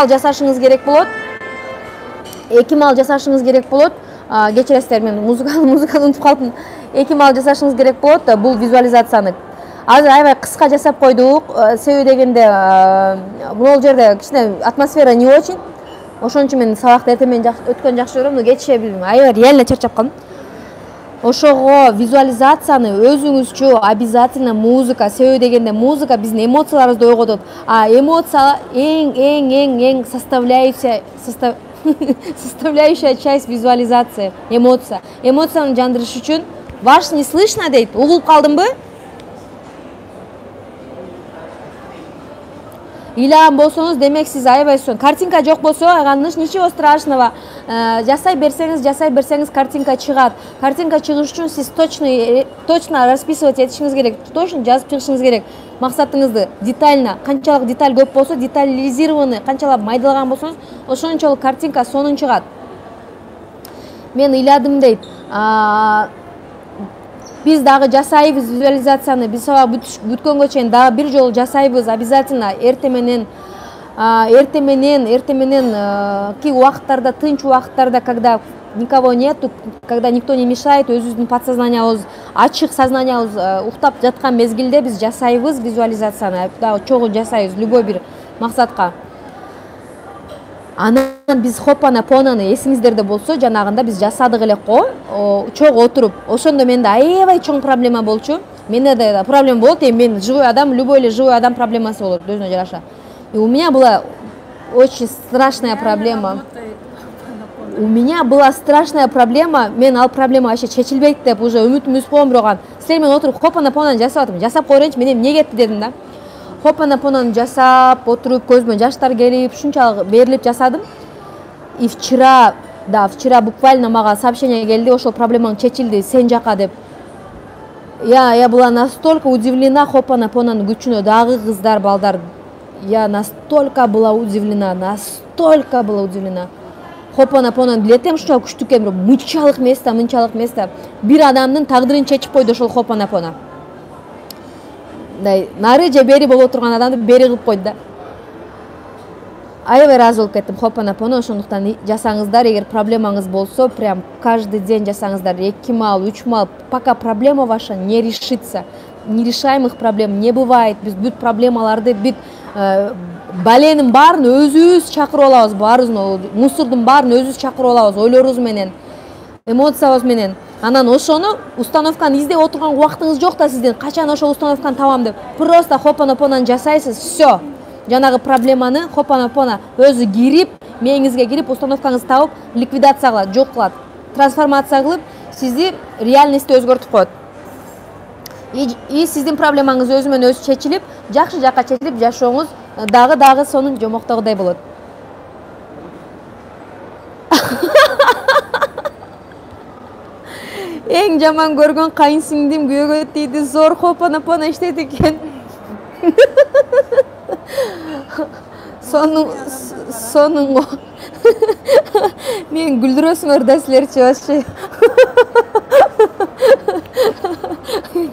Speaker 1: жасашыңыз керек болот. 2 мал жасашыңыз керек болот. Кечиресиздер, мен музыканы унутуп калдым. 2 мал жасашыңыз керек болот. Бул визуализацияны. Азыр аябай кыска жасап койдук. Себеби дегенде, бул жерде кичине атмосфера не очень. Ошон үчүн мен сабакты эртең менен өткөн жакшы көрөм, но кече билбейм. Аябай реально чарчап калдым. Ошого визуализацияны өзүңүзчө обязательно музыка, себеби дегенде музыка биздин эмоцияларыбызды ойготот. А эмоция эң составляющая часть визуализации, эмоция. Эмоцияны жандырыш үчүн ваш не слышно дейт. Угулуп калдымбы? Ыйлан болсоңуз, демек сиз аябай сон. Картинка жок болсо, ничего страшного. Жасай берсеңиз картинка чыгат. Картинка чыгыш үчүн сиз точно расписывать этишиңиз керек. Точно жазып чыгышыңыз керек. Максатыңызды детально, канчалык деталь көп болсо, детализированный, канчалык майдалаган болсоңуз, ошончолук картинка сонун чыгат. Мен ыйладым дейт. Биз дагы жасайбыз визуализацияны, биз сабак бүткөнгө чейин дагы бир жолу жасайбыз обязательно. Эртең менен ки убакыттарда, тынч убакыттарда, когда никого нету, когда никто не мешает, өзүбүздүн подсознаниябыз ачык, сознаниябыз уктап жаткан мезгилде биз жасайбыз визуализацияны, дагы чогуу жасайбыз любой бир максатка. Анан биз хопана-понаны эсиңиздерде болсо, жанагында биз жасадык элек го, чогуу отуруп. Ошондо менде аябай чоң проблема болчу. Менде да проблема болот, мен живой адам, любой эле живой адам проблемасы болот өзүнө жараша. И у меня была очень страшная проблема. У меня была страшная проблема. Мен ал проблема вообще чечилбейт деп уже үмүтүм үзүп койгон бирок силер менен отуруп хопанапонаны жасап атам. Жасап коерейинчи, мен эмне кетти дедим да. Хопанапонаны жасап отуруп көзүмө жаштар келип ушунчалык берилип жасадым. И вчера буквально мага сообщение келди, ошол проблемаң чечилди сен жака деп. Я была настолько удивлена хопанапонанын күчүнө, дагы кыздар, балдар. Я настолько была удивлена. Хопанапонаны билетем, ушунчалык күчтүү экен, бирок мынчалык месте. Бир адамдын тагдырын чечип койду ошол хопанапона. Нары же бери боло турган адамды бери кылып койду да. Аябай ыраазы болуп кеттим хопанапоно, ошондуктан жасаңыздар, эгер проблемаңыз болсо, прям каждый день жасаңыздар, 2 мал, 3 мал, пока проблема ваша не решится. Нерешаемых проблем не бывает. Биз бүт проблемаларды, бүт баленин баарын өзүбүз чакырып алабыз, баарыбызды, мусордун баарын өзүбүз чакырып алабыз, ойлорубуз менен, эмоциябыз менен. Анан ошону установканы издеп отурган убактыңыз жок да сиздин, качан ошол установканы табам деп. Просто хопанапонаны жасайсыз, всё. Жанагы проблеманы хопанапона өзү кирип, мээңизге кирип, установкаңызды табып, ликвидация кылат, жок кылат, трансформация кылып, сизди реальностьти өзгөртүп коет. И сиздин проблемаңыз өзү менен өзү чечилип, жакшы жакка чечилип, жашооңуз дагы сонун жомоктогудай болот. Эң жаман көргөн кайынсиңдим күйөөгө тийди, зор хопанапона иштейт экен. Сонун мен күлдүрөсүңөр да силерчи вообще.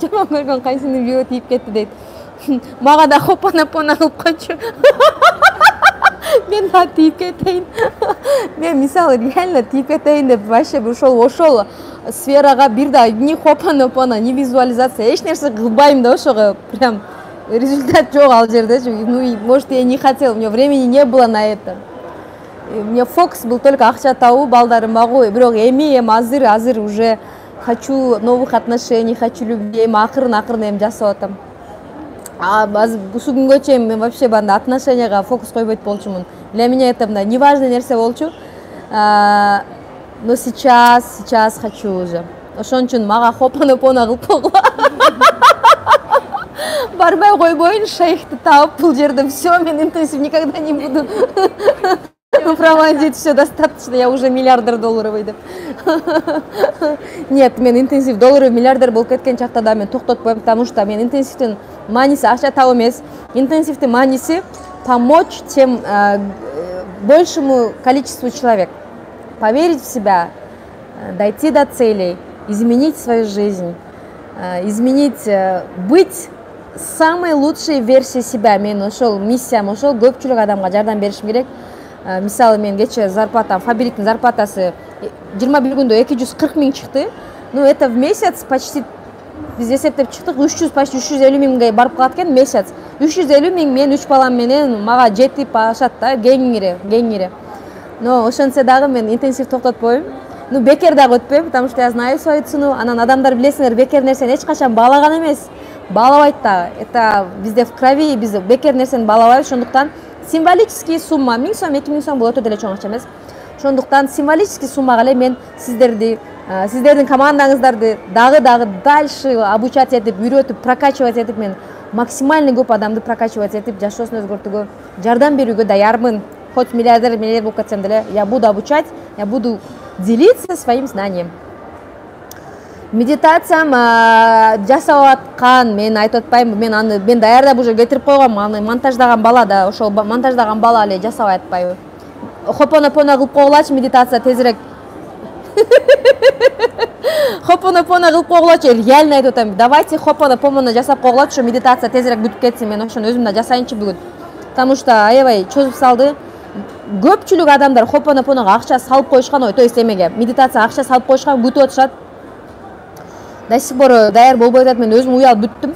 Speaker 1: Жаман көргөн кайынсиңдим күйөөгө тийип кетти дейт. Мага да хопанапона кылып койчу. Мен да тийип кетейин. Мен мисалы реально тийип кетейин деп вообще ошол сферага бир да ни хопанапона, ни визуализация, эч нерсе кылбайм да ошого. Прям результат жок ал жерде. Ну, может, я не хотела, у меня времени не было на это. У меня фокус был только акча табуу, балдарды багуу. Бирок азыр уже хочу новых отношений, хочу любви, акырын эми жасап атам. Ушул күнгө чейин мен вообще банда отношенияга фокус койбойт болчумун. Для меня это неважный нерсе болчу. Но сейчас хочу уже. Ошон үчүн мага хопанапона кылып койгула. Барбай койбоюн, шейхти таап бул жерде все, мен интенсив никогда не буду проводить, все достаточно, я уже миллиардер долларовый деп. Нет, мен интенсив долларовый миллиардер болуп кеткен чакта да мен токтотпойм, потому что мен интенсивдин мааниси акча табуу эмес. Интенсивдин мааниси помочь тем большему количеству человек, поверить в себя, дойти до целей, изменить свою жизнь, быть самой лучшей версией себя. Мен ошол миссиям, ошол көпчүлүк адамга жардам беришим керек. Мисалы мен кече зарплатам, фабриктин зарплатасы 21 күндө 240 000 чыкты. Ну, это в месяц почти, биз эсептеп чыктык, 300, почти 350 000 барып калат экен месяц. 350 000 мен 3 балам менен мага жетип ашат да, кеңири. Но ошентсе дагы мен интенсив токтотпойм. Ну, бекер дагы өтпөйм, потому что я знаю свою цену. Анан адамдар билесиңер, бекер нерсени эч качан баалаган эмес. Баалабайт да. Это бизде в крови, биз бекер нерсени баалабайбыз. Ошондуктан символический сумма 1000 сом, 2000 сом бул өтө деле чоң акча эмес. Ошондуктан символический суммага эле мен сиздердин командаңыздарды дагы дальше обучать этип, үйрөтүп, прокачивать этип, мен максимально көп адамды прокачивать этип, жашоосун өзгөртүүгө жардам берүүгө даярмын. Хоть миллиардер болуп кетсем деле, я буду обучать, я буду делиться своим знанием. Медитациям жасап аткан, мен айтып атпайм, мен даярдап уже кетирип койгом, аны монтаждаган бала да, ошол монтаждаган бала эле жасабай атпайбы. Хопанапона кылып койгулачы медитация тезирээк. Хопанапона кылып койгулачы, реально айтып атам. Давайте хопанапона жасап койгулачы, ошо медитация тезирээк бүтүп кетсин. Мен ошону өзүм да жасайынчы бүгүн. Потому что аябай чөзүп салды. Көпчүлүк адамдар хопанапонага акча салып коюшкан, то есть эмеге, медитация акча салып коюшкан, күтүп отурушат. До сих пор даяр болбой атат, мен өзүм уялып бүттүм.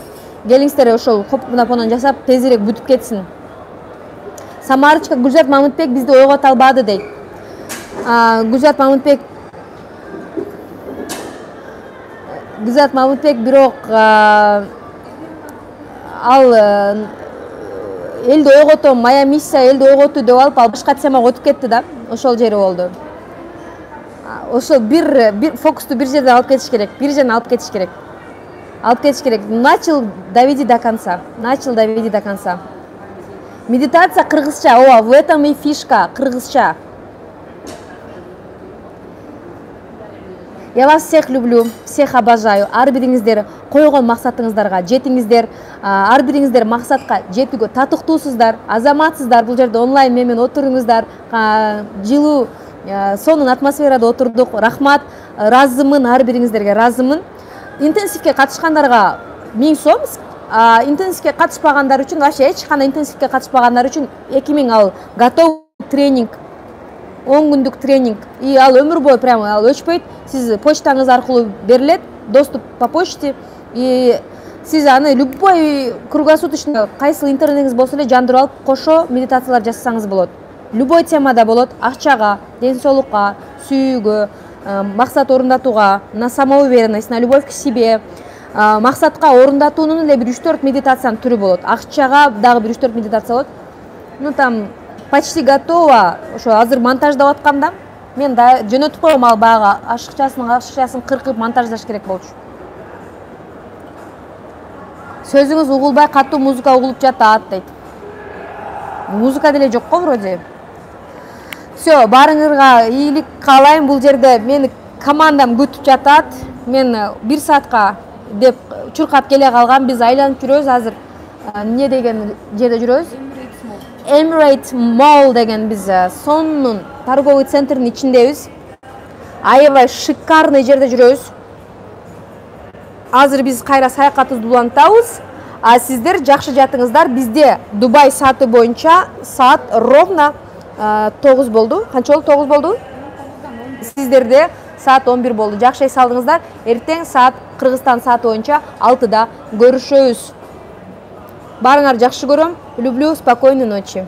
Speaker 1: Келиңиздер ошол хопанапонаны жасап тезирээк бүтүп кетсин. Самарочка Гүлзат Мамытбек бизди ойгота албады дейт. Гүлзат Мамытбек бирок ал элди ойготом, моя миссия элди ойготуу деп алып, ал башка темага өтүп кетти да. Ошол жери болду. Ошол бир фокусту бир жерден алып кетиш керек. Бир жерден алып кетиш керек. Алып кетиш керек. Начал, доведи до конца. Начал, доведи до конца. Медитация кыргызча. О, в этом и фишка. Кыргызча. Я вас всех люблю, всех обожаю. Ар бириңиздер койгон максатыңыздарга жетиңиздер. Ар бириңиздер максатка жетүүгө татыктуусуздар, азаматсыздар. Бул жерде онлайн менен отуруңуздар. Жылуу сонун атмосферада отурдук. Рахмат. Разымын, ар бириңиздерге разымын. Интенсивке катышкандарга 1000 сом. Интенсивке катышпагандар үчүн, вообще эч кандай интенсивке катышпагандар үчүн 2000 ал готов тренинг. 10 күндүк тренинг. И ал өмүр бою прямо ал өчпөйт. Сиз почтаңыз аркылуу берилет, доступ по почте. И сиз аны любой круглосуточно кайсыл интернетиңиз болсо эле жандырып алып, кошо медитациялар жасасаңыз болот. Любой темада болот. Акчага, ден соолукка, сүйүүгө, максат орундатууга, на самоуверенность, на любовь к себе. Максатка орундатуунун эле бир 3-4 медитациянын түрү болот. Акчага дагы бир 3-4 медитация болот. Ну там почти готово. Ошо азыр монтаждап атканда мен да жөнөтүп коем, ал баягы ашыкчасын кыркып монтаждаш керек болчу. Сөзүңүз угулбай катуу музыка угулуп жатат дейт. Музыка деле жок го вроде. Всё, баарыңарга ийгилик каалайм. Бул жерде мени командам күтүп жатат. Мен 1 саатка деп чуркап келе калгам. Биз айланып жүрөбүз азыр. Эмне деген жерде жүрөбүз? Emirates Mall деген биз сонун торговый центрдин ичиндебиз. Аябай шикарный жерде жүрөбүз. Азыр биз кайра саякатыбызды улантабыз. Сиздер жакшы жатыңыздар. Бизде Дубай сааты боюнча саат ровно 9 болду. Канча болду? 9 болду? Сиздерде саат 11 болду. Жакшы эс алдыңыздар. Эртең саат Кыргызстан сааты боюнча 6-да көрүшөбүз. Баарыңар жакшы көрөм. Люблю, спокойной ночи.